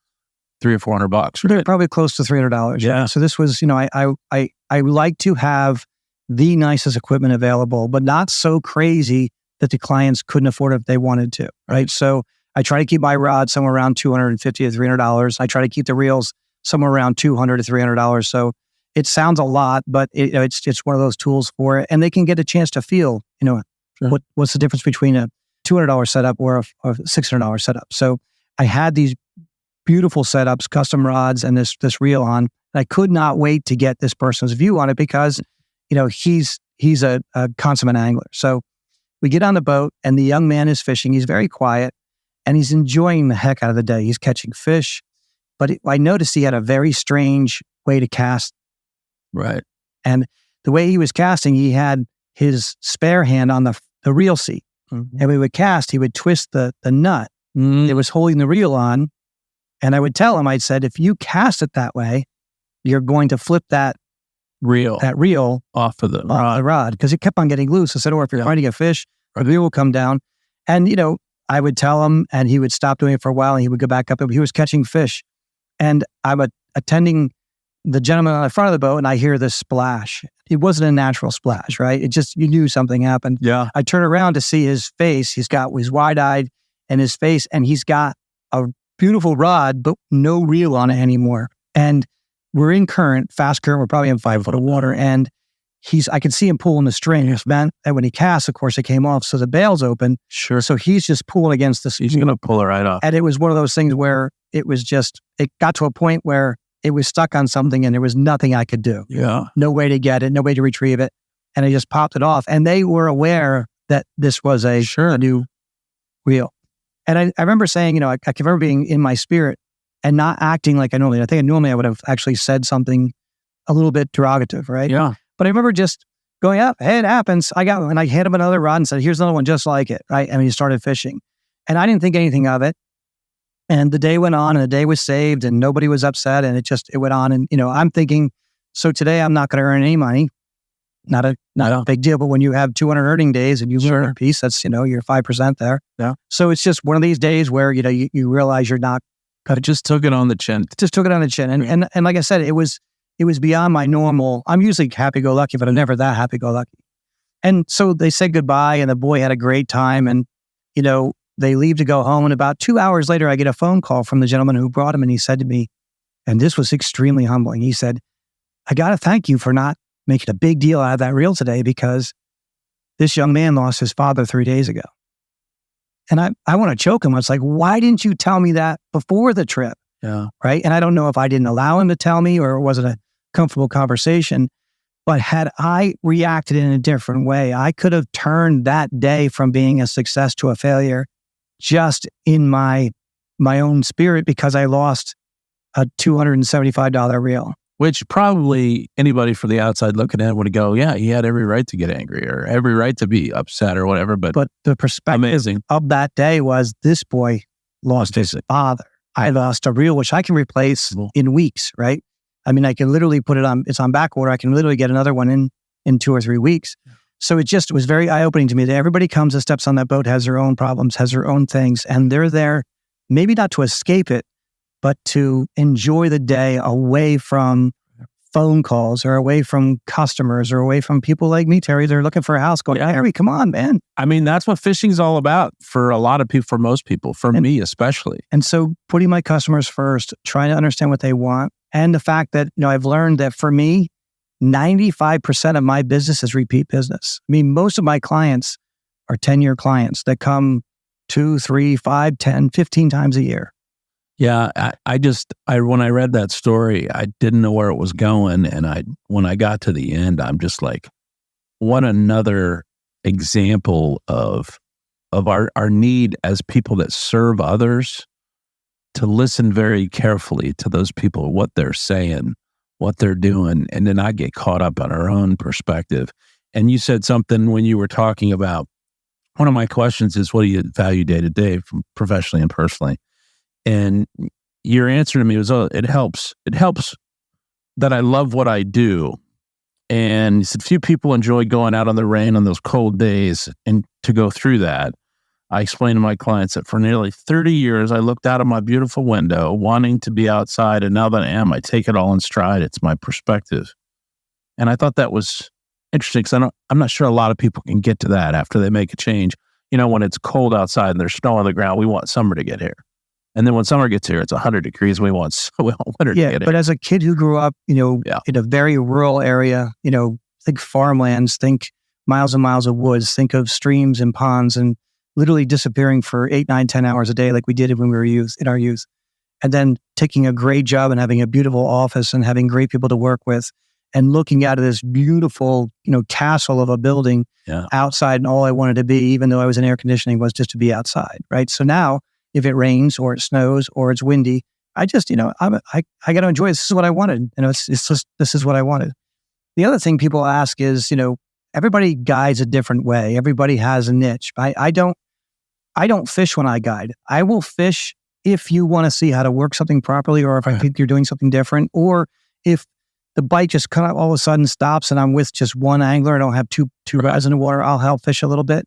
$300 or $400. Right? They're probably close to $300. Yeah. So this was, I like to have the nicest equipment available, but not so crazy that the clients couldn't afford it if they wanted to. Right. So I try to keep my rod somewhere around $250 to $300. I try to keep the reels somewhere around $200 to $300. So it sounds a lot, but it's one of those tools for it, and they can get a chance to feel, sure. what's the difference between a $200 setup or a $600 setup. So I had these beautiful setups, custom rods, and this reel on. And I could not wait to get this person's view on it because, he's a consummate angler. So we get on the boat, and the young man is fishing. He's very quiet, and he's enjoying the heck out of the day. He's catching fish, but I noticed he had a very strange way to cast. Right. And the way he was casting, he had his spare hand on the reel seat. Mm-hmm. And we would cast, he would twist the nut that was holding the reel on. And I would tell him, I said, if you cast it that way, you're going to flip that reel off of the rod because it kept on getting loose. I said, or if you're trying to get fish, the reel will come down. And, I would tell him, and he would stop doing it for a while, and he would go back up. He was catching fish. And I'm attending the gentleman on the front of the boat, and I hear this splash. It wasn't a natural splash, right? It just, you knew something happened. Yeah. I turn around to see his face. He's wide-eyed in his face, and he's got a beautiful rod, but no reel on it anymore. And we're in current, fast current. We're probably in 5 foot of water, and I could see him pulling the string. And when he casts, of course, it came off, so the bail's open. Sure. So he's just pulling against the. He's going to pull it right off. And it was one of those things where it got to a point where it was stuck on something and there was nothing I could do. Yeah. No way to get it, no way to retrieve it. And I just popped it off. And they were aware that this was a new reel. And I remember saying, I can remember being in my spirit and not acting like I normally. I think normally I would have actually said something a little bit derogative, right? Yeah. But I remember just going up, hey, it happens. I got one. And I hit him another rod and said, here's another one just like it, right? And he started fishing. And I didn't think anything of it. And the day went on and the day was saved and nobody was upset and it went on. And, I'm thinking, so today I'm not going to earn any money. Not a big deal. But when you have 200 earning days and you earn a piece, that's, you're 5% there. Yeah. So it's just one of these days where, you realize you're not. It just took it on the chin. And like I said, it was beyond my normal. I'm usually happy-go-lucky, but I'm never that happy-go-lucky. And so they said goodbye and the boy had a great time. And, they leave to go home. And about 2 hours later, I get a phone call from the gentleman who brought him. And he said to me, and this was extremely humbling. He said, I got to thank you for not making a big deal out of that reel today because this young man lost his father 3 days ago. And I want to choke him. I was like, why didn't you tell me that before the trip? Yeah. Right. And I don't know if I didn't allow him to tell me or was it a comfortable conversation, but had I reacted in a different way, I could have turned that day from being a success to a failure just in my my own spirit because I lost a $275 reel. Which probably anybody from the outside looking at it would go, yeah, he had every right to get angry or every right to be upset or whatever. But the perspective of that day was this boy lost his father. I lost a reel, which I can replace in weeks, right? I mean, I can literally put it on, it's on back order. I can literally get another one in 2 or 3 weeks. So it was very eye-opening to me that everybody comes and steps on that boat, has their own problems, has their own things, and they're there maybe not to escape it, but to enjoy the day away from phone calls or away from customers or away from people like me, Terry. They're looking for a house going, Terry, come on, man. I mean, that's what fishing's all about for a lot of people, for most people, for me especially. And so putting my customers first, trying to understand what they want, and the fact that, I've learned that for me, 95% of my business is repeat business. I mean, most of my clients are 10-year clients that come 2, 3, 5, 10, 15 times a year. Yeah, I when I read that story, I didn't know where it was going. And when I got to the end, I'm just like, what another example of our need as people that serve others to listen very carefully to those people, what they're saying, what they're doing, and then not get caught up on our own perspective. And you said something when you were talking about, one of my questions is, what do you value day to day, from professionally and personally? And your answer to me was, it helps. It helps that I love what I do. And you said few people enjoy going out on the rain on those cold days. And to go through that, I explained to my clients that for nearly 30 years, I looked out of my beautiful window wanting to be outside. And now that I am, I take it all in stride. It's my perspective. And I thought that was interesting because I'm not sure a lot of people can get to that after they make a change. When it's cold outside and there's snow on the ground, we want summer to get here. And then when summer gets here, it's 100 degrees. We want winter to get here. But as a kid who grew up, in a very rural area, think farmlands, think miles and miles of woods, think of streams and ponds, and literally disappearing for 8, 9, 10 hours a day, like we did when we were in our youth. And then taking a great job and having a beautiful office and having great people to work with, and looking out of this beautiful, castle of a building outside. And all I wanted to be, even though I was in air conditioning, was just to be outside. Right. So now, if it rains or it snows or it's windy, I just, I got to enjoy it. This is what I wanted. It's just, this is what I wanted. The other thing people ask is, everybody guides a different way. Everybody has a niche. I don't fish when I guide. I will fish if you want to see how to work something properly, or if I think you're doing something different, or if the bite just kind of all of a sudden stops and I'm with just one angler, I don't have two rods in the water, I'll help fish a little bit.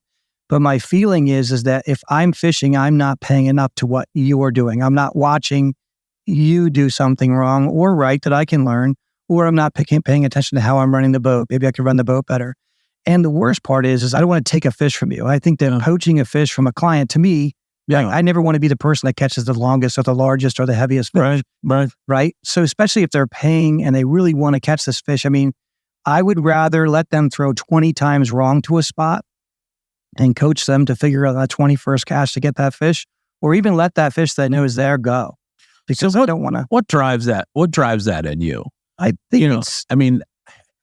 But my feeling is that if I'm fishing, I'm not paying enough to what you're doing. I'm not watching you do something wrong or right that I can learn, or I'm not paying attention to how I'm running the boat. Maybe I could run the boat better. And the worst part is I don't want to take a fish from you. I think that poaching a fish from a client, to me, I never want to be the person that catches the longest or the largest or the heaviest fish. Right. So especially if they're paying and they really want to catch this fish, I would rather let them throw 20 times wrong to a spot and coach them to figure out that 21st cast to get that fish, or even let that fish that I know is there go. Because I don't want to. What drives that? What drives that in you? I think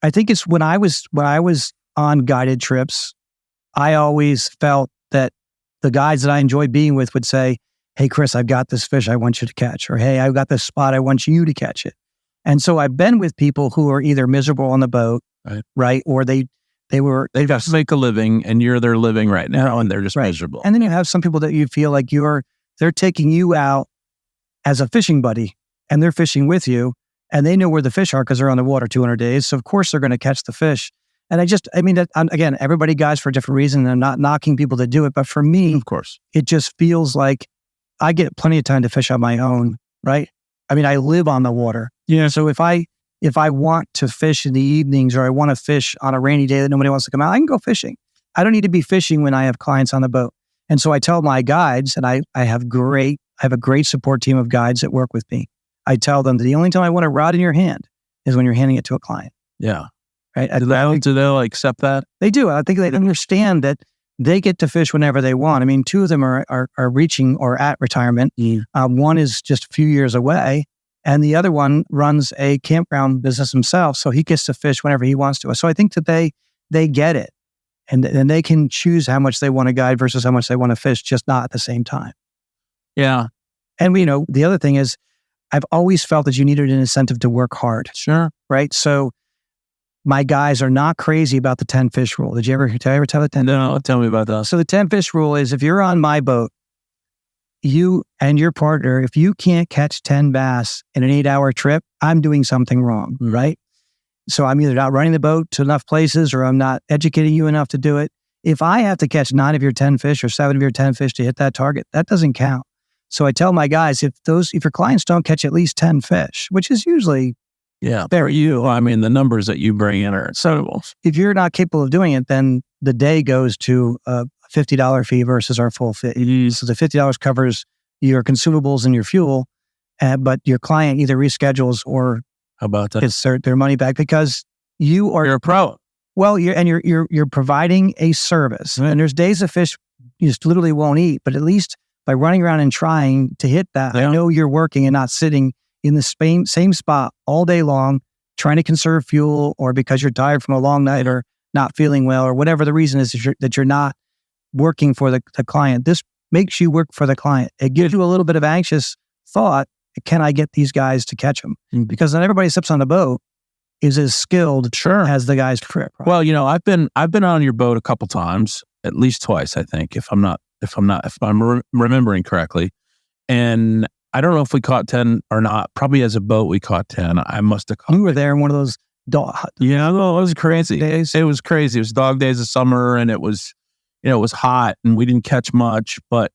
I think it's when I was on guided trips, I always felt that the guys that I enjoyed being with would say, "Hey, Chris, I've got this fish I want you to catch," or "Hey, I've got this spot I want you to catch it." And so I've been with people who are either miserable on the boat, right, or they've got to make a living, and you're their living right now, and they're just miserable. And then you have some people that you feel like they're taking you out as a fishing buddy, and they're fishing with you, and they know where the fish are because they're on the water 200 days. So of course they're going to catch the fish. And again, everybody guides for a different reason, and I'm not knocking people that do it. But for me, of course, it just feels like I get plenty of time to fish on my own, right? I live on the water. Yeah. So if I want to fish in the evenings, or I want to fish on a rainy day that nobody wants to come out, I can go fishing. I don't need to be fishing when I have clients on the boat. And so I tell my guides, and I have a great support team of guides that work with me. I tell them that the only time I want a rod in your hand is when you're handing it to a client. Yeah. Right. Do they accept that? They do. I think they understand that they get to fish whenever they want. 2 of them are reaching or at retirement. One is just a few years away, and the other one runs a campground business himself, so he gets to fish whenever he wants to. So I think that they get it, and they can choose how much they want to guide versus how much they want to fish, just not at the same time. Yeah. And, the other thing is I've always felt that you needed an incentive to work hard. Sure. Right? So my guys are not crazy about the 10 fish rule. Did you ever tell the 10? No, tell me about that. So the 10 fish rule is if you're on my boat, you and your partner, if you can't catch 10 bass in an 8-hour trip, I'm doing something wrong, right? So I'm either not running the boat to enough places or I'm not educating you enough to do it. If I have to catch 9 of your 10 fish or 7 of your 10 fish to hit that target, that doesn't count. So I tell my guys, if your clients don't catch at least 10 fish, which is usually for you, I mean, the numbers that you bring in are incredible. If you're not capable of doing it, then the day goes to a $50 fee versus our full fee. So the $50 covers your consumables and your fuel, but your client either reschedules or how about that? Gets their money back because you're a pro. Well, you're providing a service, and there's days of fish you just literally won't eat, but at least by running around and trying to hit that, I know you're working and not sitting in the same spot all day long, trying to conserve fuel, or because you're tired from a long night or not feeling well, or whatever the reason is that you're not working for the client. This makes you work for the client. It gives you a little bit of anxious thought. Can I get these guys to catch them? Because not everybody steps on the boat is as skilled as the guys trip. Right? Well, I've been on your boat a couple times, at least twice, I think, if I'm remembering correctly. And I don't know if we caught 10 or not. Probably as a boat, we caught 10. I must have caught. You were there in one of those dog. Yeah, no, it was crazy. Days. It was crazy. It was dog days of summer, and it was hot, and we didn't catch much. But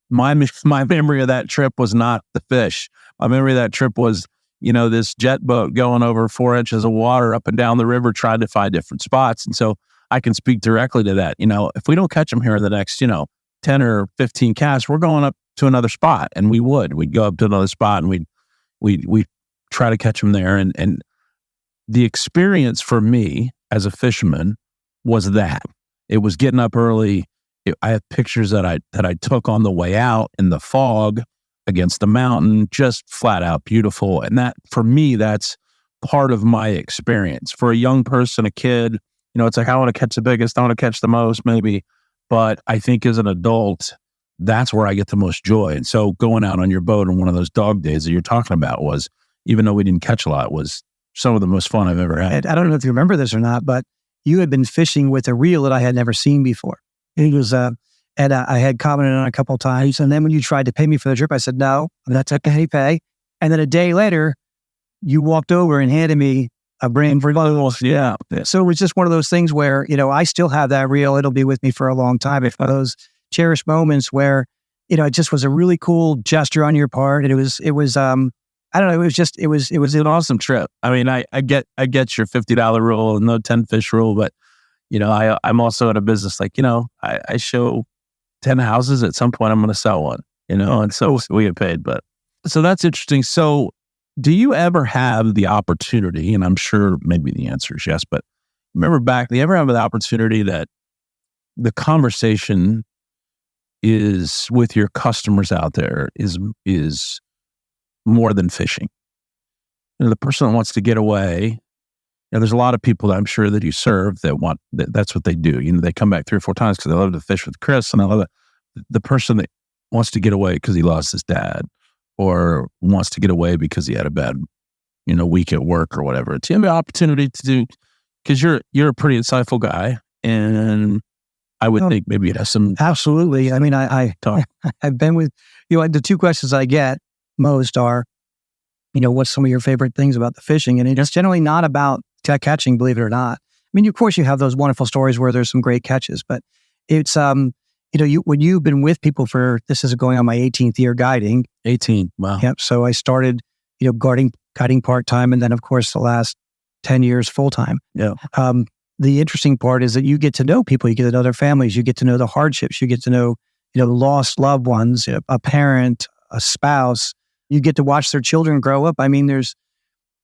my memory of that trip was not the fish. My memory of that trip was, this jet boat going over 4 inches of water up and down the river, trying to find different spots. And so I can speak directly to that. If we don't catch them here in the next, 10 or 15 casts, we're going up to another spot, and we'd go up to another spot, and we'd try to catch them there. And the experience for me as a fisherman was that it was getting up early. I have pictures that I took on the way out in the fog against the mountain, just flat out beautiful. And that, for me, that's part of my experience. For a young person, a kid, it's like, I want to catch the biggest, I want to catch the most, maybe. But I think as an adult, that's where I get the most joy. And so going out on your boat on one of those dog days that you're talking about was, even though we didn't catch a lot, was some of the most fun I've ever had. I don't know if you remember this or not, but you had been fishing with a reel that I had never seen before. It was, and I had commented on it a couple of times. And then when you tried to pay me for the trip, I said, no, that's okay, pay. And then a day later, you walked over and handed me a brand new. Yeah. So it was just one of those things where, I still have that reel. It'll be with me for a long time. It's one of those cherished moments where, it just was a really cool gesture on your part. And it was, I don't know. It was an awesome trip. I mean, I get your $50 rule and no 10 fish rule, but I'm also in a business like, I show 10 houses. At some point I'm going to sell one, and so we get paid. But so that's interesting. So do you ever have the opportunity, and I'm sure maybe the answer is yes, but do you ever have the opportunity that the conversation is with your customers out there is more than fishing? The person that wants to get away, there's a lot of people that I'm sure that you serve that's what they do. They come back 3 or 4 times because they love to fish with Chris, and I love it. The person that wants to get away because he lost his dad, or wants to get away because he had a bad, week at work or whatever. It's an opportunity to do, because you're a pretty insightful guy, and I would think maybe it has some. Absolutely. I mean, I've been with, the 2 questions I get most are, what's some of your favorite things about the fishing? And it's generally not about catching, believe it or not. I mean, of course you have those wonderful stories where there's some great catches, but it's, when you've been with people this is going on my 18th year guiding. 18. Wow. Yep. So I started, guiding part-time, and then of course the last 10 years full-time. Yeah. The interesting part is that you get to know people, you get to know their families, you get to know the hardships, you get to know, lost loved ones, a parent, a spouse. You get to watch their children grow up. I mean, there's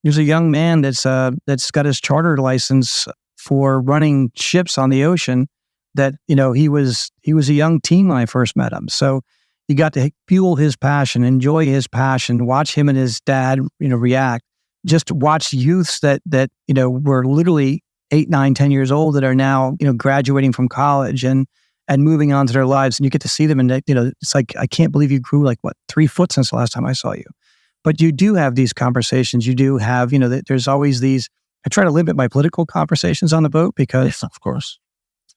a young man that's got his charter license for running ships on the ocean. That he was a young teen when I first met him. So you got to fuel his passion, enjoy his passion, watch him and his dad react. Just watch youths that were literally 8, 9, 10 years old that are now graduating from college and and moving on to their lives. And you get to see them and, it's like, I can't believe you grew 3 foot since the last time I saw you. But you do have these conversations. You do have, there's always these, I try to limit my political conversations on the boat because, of course,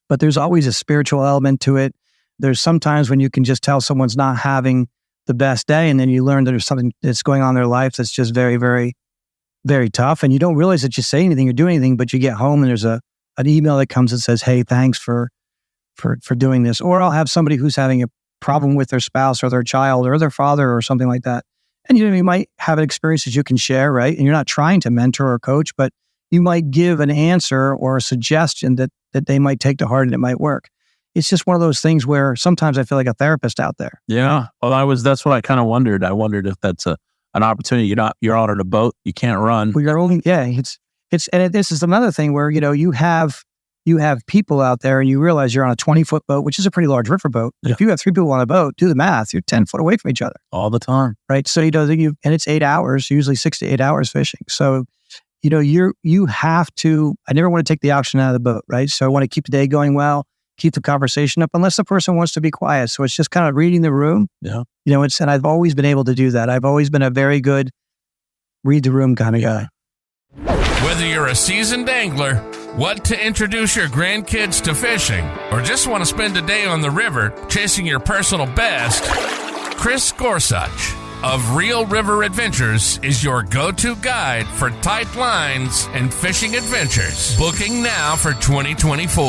but there's always a spiritual element to it. There's sometimes when you can just tell someone's not having the best day, and then you learn that there's something that's going on in their life that's just very, very, very tough. And you don't realize that you say anything or do anything, but you get home and there's an email that comes and says, hey, thanks for doing this. Or I'll have somebody who's having a problem with their spouse or their child or their father or something like that. And you might have experiences you can share, right? And you're not trying to mentor or coach, but you might give an answer or a suggestion that they might take to heart and it might work. It's just one of those things where sometimes I feel like a therapist out there. Yeah. Well, that's what I kind of wondered. I wondered if that's an opportunity. You're out on a boat, you can't run. Well, this is another thing where, you have people out there and you realize you're on a 20-foot boat, which is a pretty large river boat. Yeah. If you have 3 people on a boat, do the math, you're 10 foot away from each other. All the time. Right. So, and it's 8 hours, usually 6 to 8 hours fishing. So, you have to, I never want to take the oxygen out of the boat, right? So I want to keep the day going well, keep the conversation up, unless the person wants to be quiet. So it's just kind of reading the room. Yeah. And I've always been able to do that. I've always been a very good read the room kind of guy. Whether you're a seasoned angler, want to introduce your grandkids to fishing, or just want to spend a day on the river chasing your personal best, Chris Gorsuch of Real River Adventures is your go-to guide for tight lines and fishing adventures. Booking now for 2024.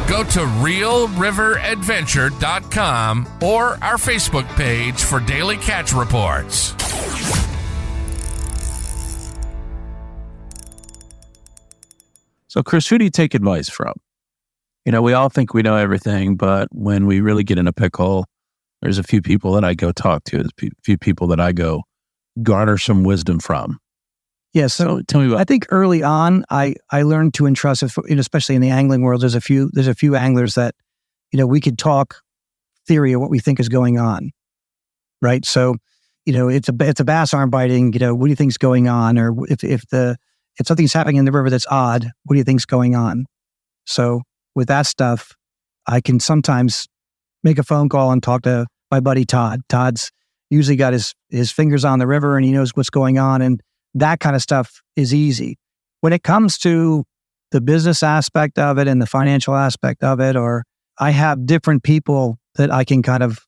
Go to realriveradventure.com or our Facebook page for daily catch reports. So, Chris, who do you take advice from? We all think we know everything, but when we really get in a pickle, there's a few people that I go talk to, a few people that I go garner some wisdom from. Yeah, so tell me about. I think early on, I learned to entrust, especially in the angling world. There's a few anglers that, we could talk theory of what we think is going on, right? So, it's a bass arm biting. What do you think's going on? Or if something's happening in the river that's odd, what do you think's going on? So with that stuff, I can sometimes make a phone call and talk to my buddy Todd. Todd's usually got his fingers on the river and he knows what's going on, and that kind of stuff is easy. When it comes to the business aspect of it and the financial aspect of it, or I have different people that I can kind of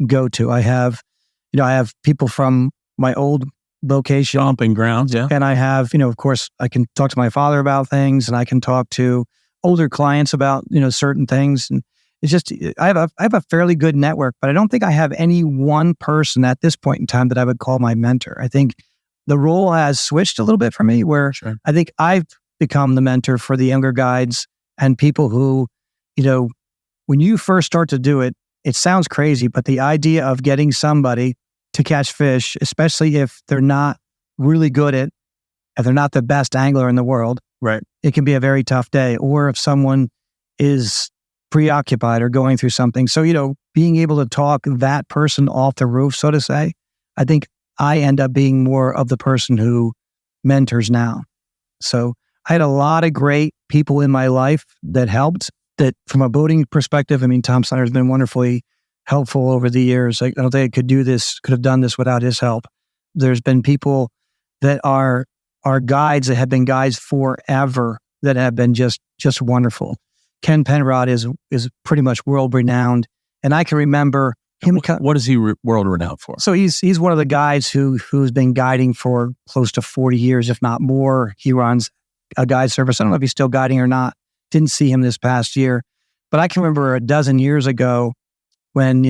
go to. I have people from my old vocation. Stomping grounds, yeah. And I have, of course, I can talk to my father about things, and I can talk to older clients about, certain things. And it's just, I have a fairly good network, but I don't think I have any one person at this point in time that I would call my mentor. I think the role has switched a little bit for me, where Sure. I think I've become the mentor for the younger guides and people who, when you first start to do it, it sounds crazy, but the idea of getting somebody to catch fish, especially if they're not really good at, if they're not the best angler in the world, Right. it can be a very tough day. Or if someone is preoccupied or going through something. So, being able to talk that person off the roof, so to say, I think I end up being more of the person who mentors now. So I had a lot of great people in my life that helped, that from a boating perspective, Tom Snyder has been wonderfully helpful over the years. I don't think I could have done this without his help. There's been people that are guides that have been guides forever that have been just wonderful. Ken Penrod is pretty much world renowned, and I can remember him. What is he world renowned for? So he's one of the guides who's been guiding for close to 40 years, if not more. He runs a guide service. I don't know if he's still guiding or not. Didn't see him this past year, but I can remember a dozen years ago when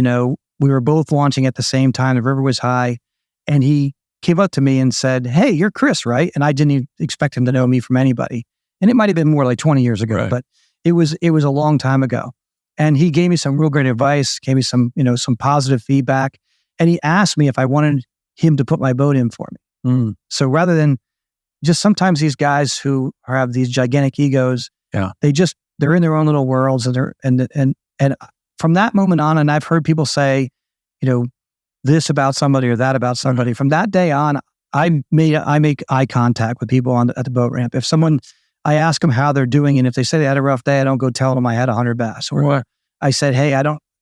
we were both launching at the same time. The river was high, and he came up to me and said, "Hey, you're Chris, right?" And I didn't even expect him to know me from anybody. And it might have been more like 20 years ago, Right. but it was a long time ago. And he gave me some real great advice, gave me some positive feedback. And he asked me if I wanted him to put my boat in for me. Mm. So rather than just sometimes these guys who have these gigantic egos, Yeah. they're in their own little worlds, and from that moment on, and I've heard people say, this about somebody or that about somebody. From that day on, I make eye contact with people at the boat ramp. If someone, I ask them how they're doing, and if they say they had a rough day, I don't go tell them I had 100 bass, or I said, hey,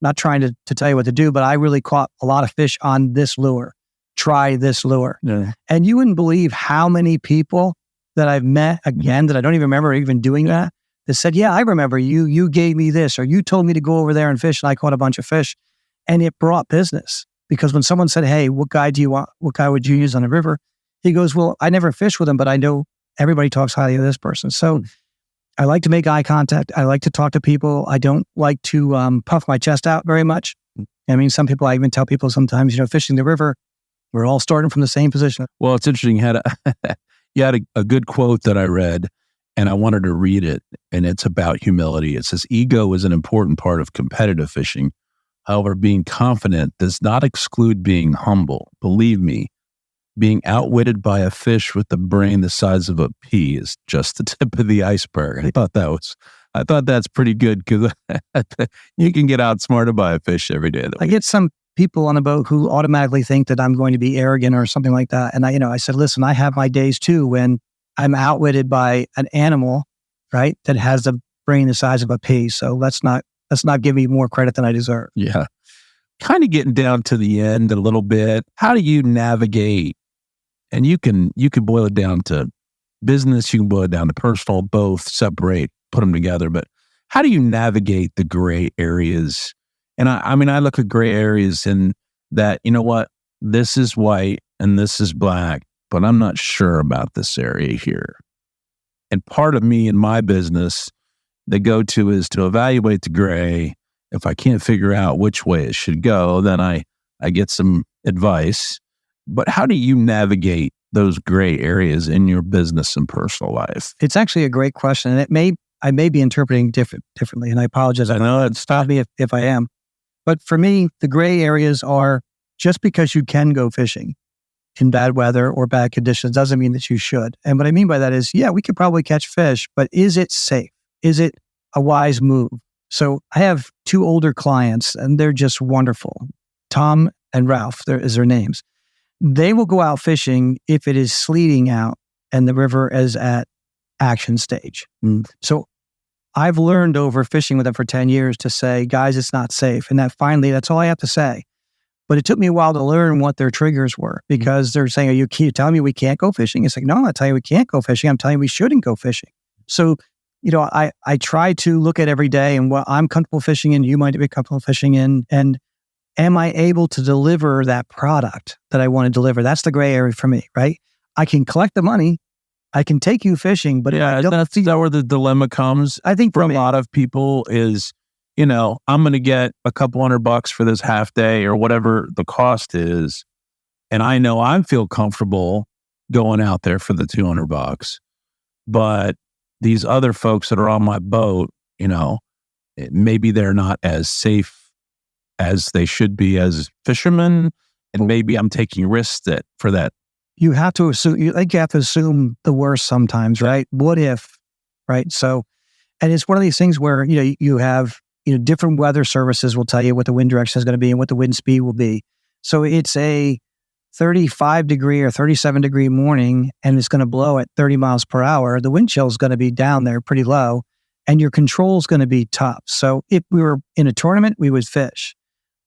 not trying to tell you what to do, but I really caught a lot of fish on this lure. Try this lure. Yeah. And you wouldn't believe how many people that I've met, again, that I don't even remember even doing that said, yeah, I remember you gave me this, or you told me to go over there and fish, and I caught a bunch of fish. And it brought business, because when someone said, hey, what guy do you want? What guy would you use on the river? He goes, well, I never fished with him, but I know everybody talks highly of this person. So I like to make eye contact. I like to talk to people. I don't like to puff my chest out very much. I mean, some people, I even tell people sometimes, fishing the river, we're all starting from the same position. Well, it's interesting. You had a good quote that I read, and I wanted to read it, and it's about humility. It says, ego is an important part of competitive fishing. However, being confident does not exclude being humble. Believe me, being outwitted by a fish with a brain the size of a pea is just the tip of the iceberg. I thought that's pretty good, because you can get outsmarted by a fish every day. I get some people on a boat who automatically think that I'm going to be arrogant or something like that. And I said, listen, I have my days too when I'm outwitted by an animal, right, that has a brain the size of a pea. So let's not give me more credit than I deserve. Yeah. Kind of getting down to the end a little bit. How do you navigate? And you can boil it down to business, you can boil it down to personal, both, separate, put them together. But how do you navigate the gray areas? And I mean, I look at gray areas in that, this is white and this is black, but I'm not sure about this area here. And part of me in my business, the go-to is to evaluate the gray. If I can't figure out which way it should go, then I get some advice. But how do you navigate those gray areas in your business and personal life? It's actually a great question. And I may be interpreting differently, and I apologize. I know it's stop me if I am. But for me, the gray areas are, just because you can go fishing in bad weather or bad conditions doesn't mean that you should. And what I mean by that is, yeah, we could probably catch fish, but is it safe? Is it a wise move? So I have two older clients, and they're just wonderful. Tom and Ralph, is their names. They will go out fishing if it is sleeting out and the river is at action stage. So I've learned over fishing with them for 10 years to say, guys, it's not safe. And that's all I have to say. But it took me a while to learn what their triggers were, because they're saying, are you telling me we can't go fishing? It's like, no, I'm not telling you we can't go fishing. I'm telling you we shouldn't go fishing. So, I try to look at every day and what I'm comfortable fishing in, you might be comfortable fishing in, and am I able to deliver that product that I want to deliver? That's the gray area for me, right? I can collect the money. I can take you fishing, but that's where the dilemma comes. I think for a lot of people is, I'm going to get a couple $100 for this half day or whatever the cost is. And I know I feel comfortable going out there for the $200, but these other folks that are on my boat, maybe they're not as safe as they should be as fishermen. And maybe I'm taking risks for that. You have to assume, you have to assume the worst sometimes, right? What if, right? So, and it's one of these things where, you have, different weather services will tell you what the wind direction is going to be and what the wind speed will be. So it's a 35 degree or 37 degree morning, and it's going to blow at 30 miles per hour. The wind chill is going to be down there pretty low, and your control is going to be tough. So if we were in a tournament, we would fish.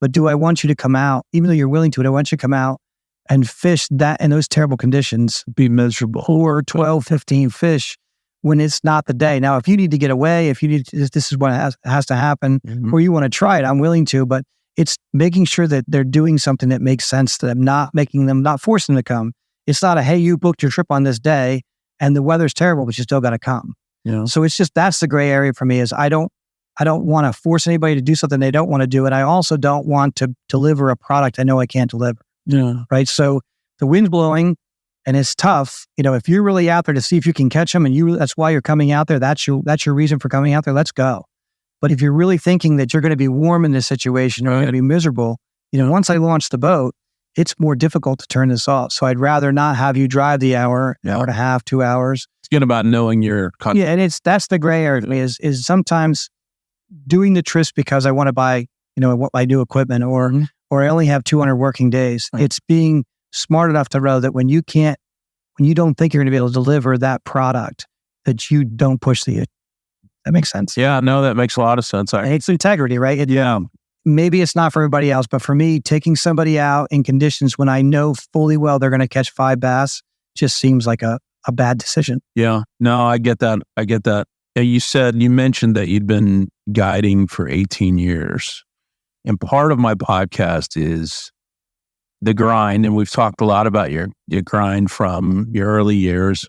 But do I want you to come out, even though you're willing to, I want you to come out and fish that in those terrible conditions, be miserable, or 12, 15 fish when it's not the day. Now, if you need to get away, if you need to, this is what has to happen, or you want to try it, I'm willing to, but it's making sure that they're doing something that makes sense to them, not forcing them to come. It's not hey, you booked your trip on this day and the weather's terrible, but you still got to come. So it's just, that's the gray area for me, is I don't want to force anybody to do something they don't want to do. And I also don't want to deliver a product I know I can't deliver. Yeah. Right. So the wind's blowing and it's tough. If you're really out there to see if you can catch them, and that's why you're coming out there, that's your reason for coming out there, let's go. But if you're really thinking that you're going to be warm in this situation or you're going to be miserable, once I launch the boat, it's more difficult to turn this off. So I'd rather not have you drive the hour and a half, 2 hours. It's good about knowing your content. Yeah. And that's the gray area to me, is sometimes doing the trips because I want to buy, my new equipment, or I only have 200 working days. Right. It's being smart enough to know that when you don't think you're going to be able to deliver that product, that you don't push the That makes sense. Yeah, no, that makes a lot of sense. It's integrity, right? Maybe it's not for everybody else, but for me, taking somebody out in conditions when I know fully well they're going to catch 5 bass just seems like a bad decision. Yeah, no, I get that. You mentioned that you'd been guiding for 18 years. And part of my podcast is the grind. And we've talked a lot about your grind from your early years,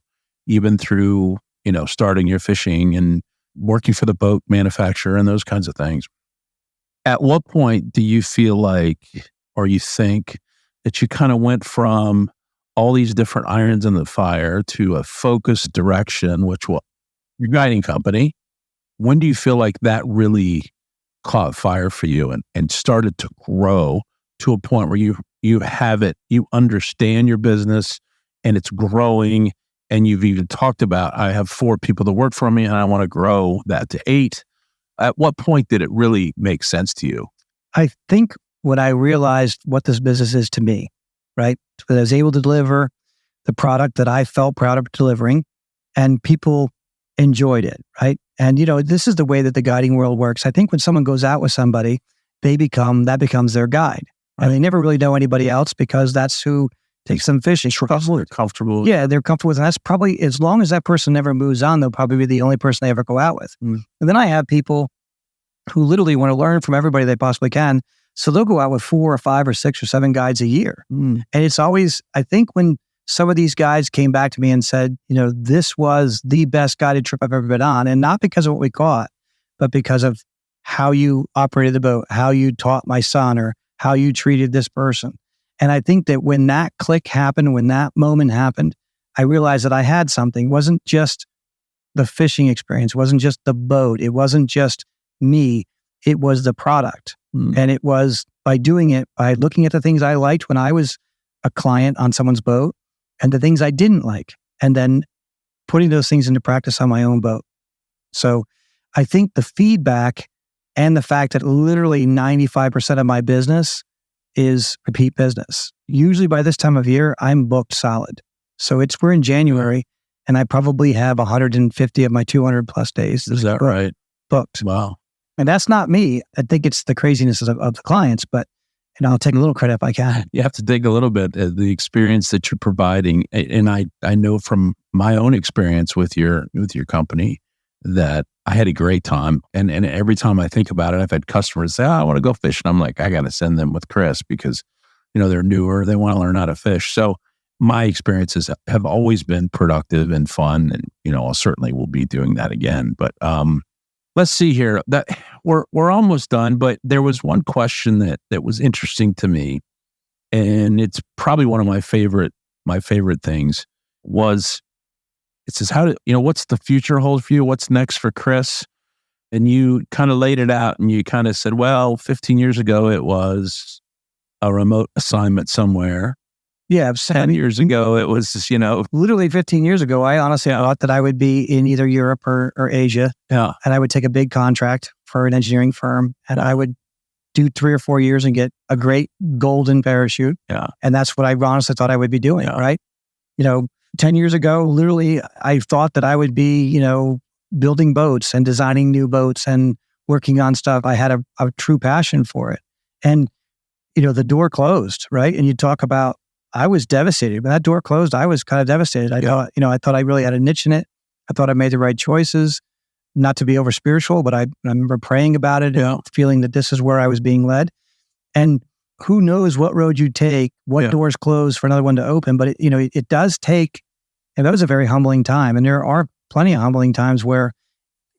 even through, starting your fishing and working for the boat manufacturer and those kinds of things. At what point do you feel like, or you think that you kind of went from all these different irons in the fire to a focused direction, which was your guiding company? When do you feel like that really caught fire for you and started to grow to a point where you have it, you understand your business and it's growing, and you've even talked about, I have 4 people that work for me and I want to grow that to 8. At what point did it really make sense to you? I think when I realized what this business is to me, right? That I was able to deliver the product that I felt proud of delivering, and people enjoyed it, right? And, this is the way that the guiding world works. I think when someone goes out with somebody, that becomes their guide. Right. And they never really know anybody else because that's who takes them fishing. They're comfortable. Yeah, they're comfortable with it. And that's probably, as long as that person never moves on, they'll probably be the only person they ever go out with. And then I have people who literally want to learn from everybody they possibly can. So they'll go out with 4 or 5 or 6 or 7 guides a year. And it's always, I think when some of these guys came back to me and said, this was the best guided trip I've ever been on. And not because of what we caught, but because of how you operated the boat, how you taught my son, or how you treated this person. And I think that when that click happened, when that moment happened, I realized that I had something. It wasn't just the fishing experience. It wasn't just the boat. It wasn't just me. It was the product. And it was by doing it, by looking at the things I liked when I was a client on someone's boat and the things I didn't like, and then putting those things into practice on my own boat. So I think the feedback and the fact that literally 95% of my business is repeat business. Usually by this time of year, I'm booked solid. So we're in January and I probably have 150 of my 200 plus days. Is that right? Booked. Wow. And that's not me. I think it's the craziness of the clients, but I'll take a little credit if I can. You have to dig a little bit at the experience that you're providing. And I know from my own experience with your company that I had a great time. And every time I think about it, I've had customers say, I want to go fish. And I'm like, I got to send them with Chris because, they're newer. They want to learn how to fish. So my experiences have always been productive and fun. And, I certainly will be doing that again. But let's see here. That we're almost done. But there was one question that was interesting to me. And it's probably one of my favorite things was, it says, what's the future hold for you? What's next for Chris? And you kind of laid it out and you kind of said, well, 15 years ago, it was a remote assignment somewhere. Yeah. 10 years ago, it was just, literally 15 years ago, I honestly thought that I would be in either Europe or Asia. Yeah. And I would take a big contract for an engineering firm and I would do 3 or 4 years and get a great golden parachute. Yeah. And that's what I honestly thought I would be doing. Yeah. Right. 10 years ago, literally, I thought that I would be, building boats and designing new boats and working on stuff. I had a true passion for it. And, the door closed, right? And you talk about, I was devastated. When that door closed, I was kind of devastated. I thought I really had a niche in it. I thought I made the right choices, not to be over spiritual, but I remember praying about it, feeling that this is where I was being led. And who knows what road you take, what doors close for another one to open. But it does take, and that was a very humbling time. And there are plenty of humbling times where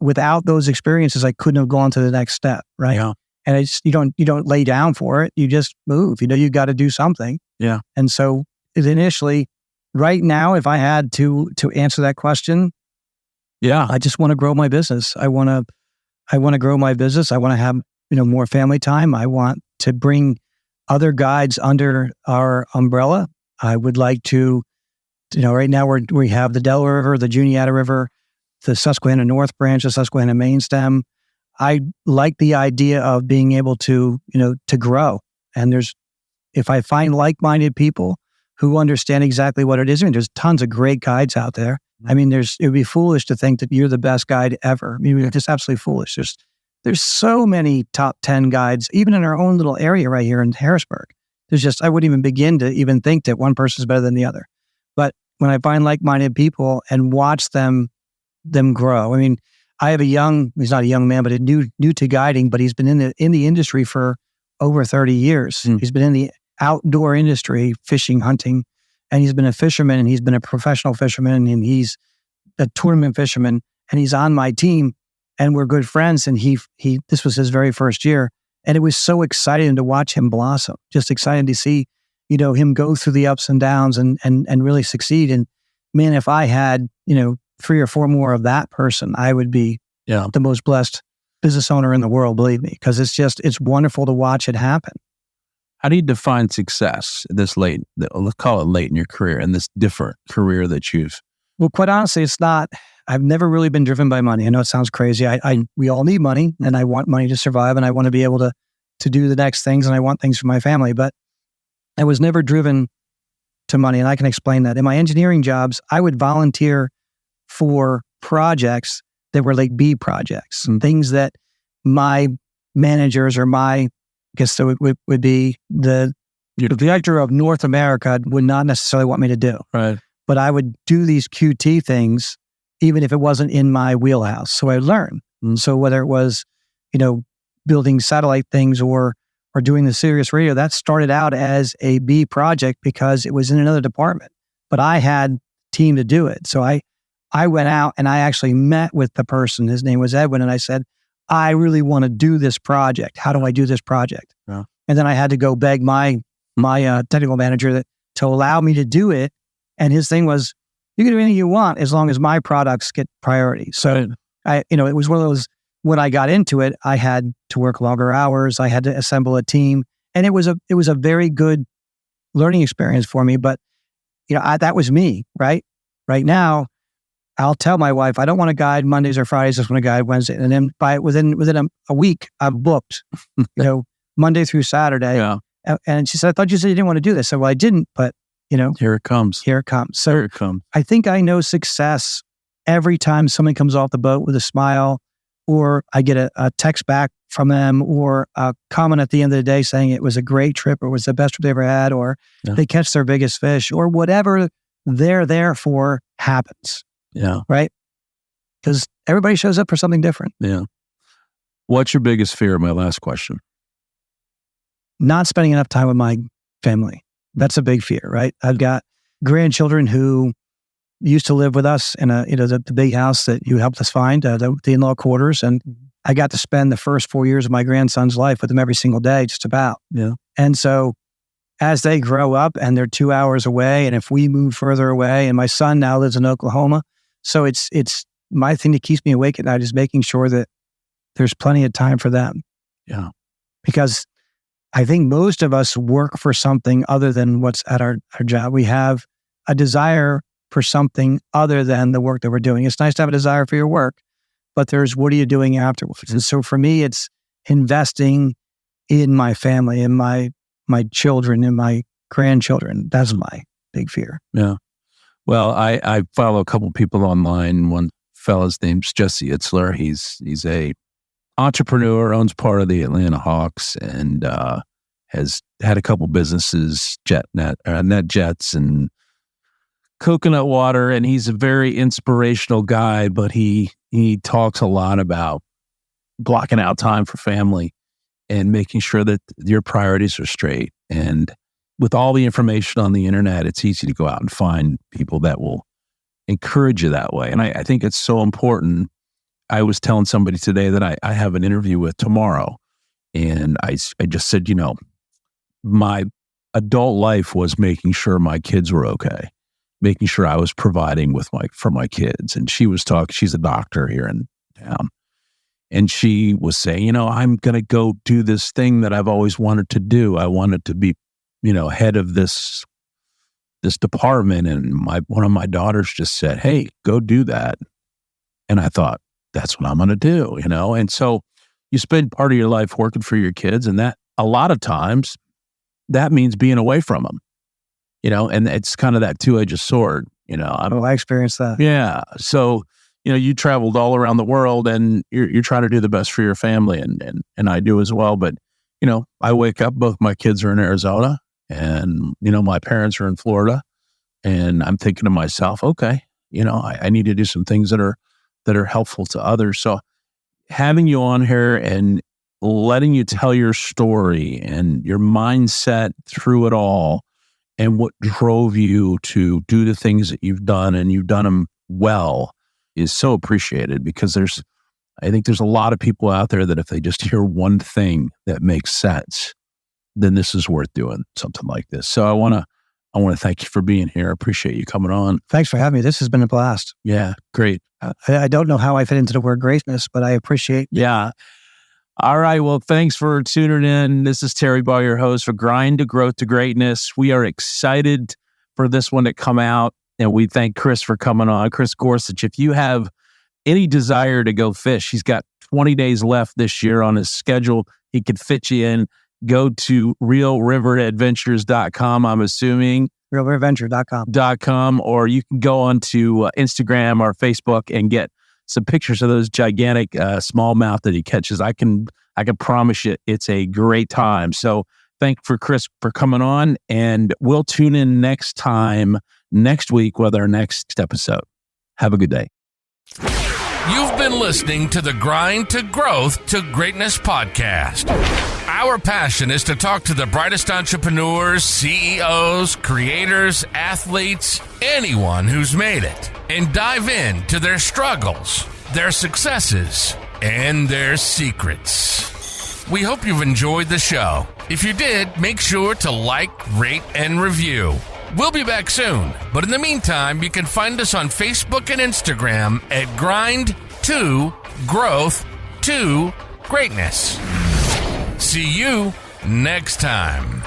without those experiences, I couldn't have gone to the next step. Right. Yeah. And it's, you don't lay down for it. You just move, you got to do something. Yeah. And so initially, right now, if I had to answer that question, I just want to grow my business. I want to grow my business. I want to have, more family time. I want to bring other guides under our umbrella. I would like to, right now we have the Delaware River, the Juniata River, the Susquehanna North Branch, the Susquehanna Main Stem. I like the idea of being able to, to grow. And if I find like-minded people who understand exactly what it is, there's tons of great guides out there. I mean, it would be foolish to think that you're the best guide ever. I mean, it's just absolutely foolish. There's so many top 10 guides, even in our own little area right here in Harrisburg. I wouldn't even begin to even think that one person's better than the other. But when I find like-minded people and watch them grow, I mean, I have he's not a young man, but new to guiding, but he's been in the industry for over 30 years. He's been in the outdoor industry, fishing, hunting, and he's been a fisherman, and he's been a professional fisherman, and he's a tournament fisherman, and he's on my team, and we're good friends. And this was his very first year, and it was so exciting to watch him blossom. Just exciting to see, him go through the ups and downs and really succeed. And man, if I had, 3 or 4 more of that person, I would be the most blessed business owner in the world, believe me, because it's wonderful to watch it happen. How do you define success let's call it late in your career, and this different career that you've... Well, quite honestly, it's not, I've never really been driven by money. I know it sounds crazy. We all need money, and I want money to survive, and I want to be able to do the next things, and I want things for my family, but I was never driven to money, and I can explain that. In my engineering jobs, I would volunteer for projects that were like B projects, things that my managers or would be the director of North America would not necessarily want me to do. Right. But I would do these QT things, even if it wasn't in my wheelhouse. So I learned. So whether it was, building satellite things or doing the Sirius radio, that started out as a B project because it was in another department. But I had a team to do it. So I went out and I actually met with the person. His name was Edwin. And I said, I really want to do this project. How do I do this project? Yeah. And then I had to go beg my technical manager to allow me to do it. And his thing was, you can do anything you want as long as my products get priority. So it was one of those, when I got into it, I had to work longer hours. I had to assemble a team, and it was a very good learning experience for me. But that was me, right? Right now, I'll tell my wife, I don't want to guide Mondays or Fridays, I just want to guide Wednesday. And then within a week, I'm booked, Monday through Saturday. Yeah. And she said, I thought you said you didn't want to do this. I said, well, I didn't, but here it comes. So here it comes. I think I know success every time someone comes off the boat with a smile, or I get a text back from them, or a comment at the end of the day saying it was a great trip, or it was the best trip they ever had, or they catch their biggest fish, or whatever they're there for happens. Yeah. Right? Because everybody shows up for something different. Yeah. What's your biggest fear? My last question. Not spending enough time with my family. That's a big fear, right? I've got grandchildren who used to live with us in the big house that you helped us find, the in-law quarters. And I got to spend the first 4 years of my grandson's life with them every single day, just about. Yeah. And so as they grow up and they're 2 hours away, and if we move further away, and my son now lives in Oklahoma, so it's my thing that keeps me awake at night is making sure that there's plenty of time for them. Yeah. Because I think most of us work for something other than what's at our job. We have a desire for something other than the work that we're doing. It's nice to have a desire for your work, but there's what are you doing afterwards? And so for me, it's investing in my family, in my children, in my grandchildren. That's my big fear. Yeah. Well, I follow a couple people online. One fellow's name's Jesse Itzler. He's a entrepreneur, owns part of the Atlanta Hawks, and has had a couple businesses, net jets and coconut water. And he's a very inspirational guy, but he talks a lot about blocking out time for family and making sure that your priorities are straight. And with all the information on the internet, it's easy to go out and find people that will encourage you that way. And I think it's so important. I was telling somebody today that I have an interview with tomorrow, and I just said, my adult life was making sure my kids were okay, making sure I was providing for my kids. And she was she's a doctor here in town, and she was saying, I'm going to go do this thing that I've always wanted to do. I wanted to be, head of this department. And one of my daughters just said, hey, go do that. And I thought, that's what I'm going to do, And so you spend part of your life working for your kids, and that a lot of times that means being away from them, and it's kind of that two-edged sword. I experienced that. Yeah. So, you traveled all around the world and you're trying to do the best for your family and I do as well. But, I wake up, both my kids are in Arizona and, my parents are in Florida, and I'm thinking to myself, okay, I need to do some things that are helpful to others. So having you on here and letting you tell your story and your mindset through it all and what drove you to do the things that you've done, and you've done them well, is so appreciated, because I think there's a lot of people out there that if they just hear one thing that makes sense, then this is worth doing something like this. So I want to thank you for being here. I appreciate you coming on. Thanks for having me. This has been a blast. Yeah, great. I don't know how I fit into the word greatness, but I appreciate. Yeah. All right. Well, thanks for tuning in. This is Terry Ball, your host for Grind to Growth to Greatness. We are excited for this one to come out, and we thank Chris for coming on. Chris Gorsuch, if you have any desire to go fish, he's got 20 days left this year on his schedule. He could fit you in. Go to realriveradventures.com, I'm assuming. realriveradventure.com. Or you can go on to Instagram or Facebook and get some pictures of those gigantic smallmouth that he catches. I can promise you it's a great time. So thank for Chris for coming on, and we'll tune in next week with our next episode. Have a good day. You've been listening to the Grind to Growth to Greatness podcast. Our passion is to talk to the brightest entrepreneurs, CEOs, creators, athletes, anyone who's made it, and dive into their struggles, their successes, and their secrets. We hope you've enjoyed the show. If you did, make sure to like, rate, and review. We'll be back soon, but in the meantime, you can find us on Facebook and Instagram at Grind to Growth to Greatness. See you next time.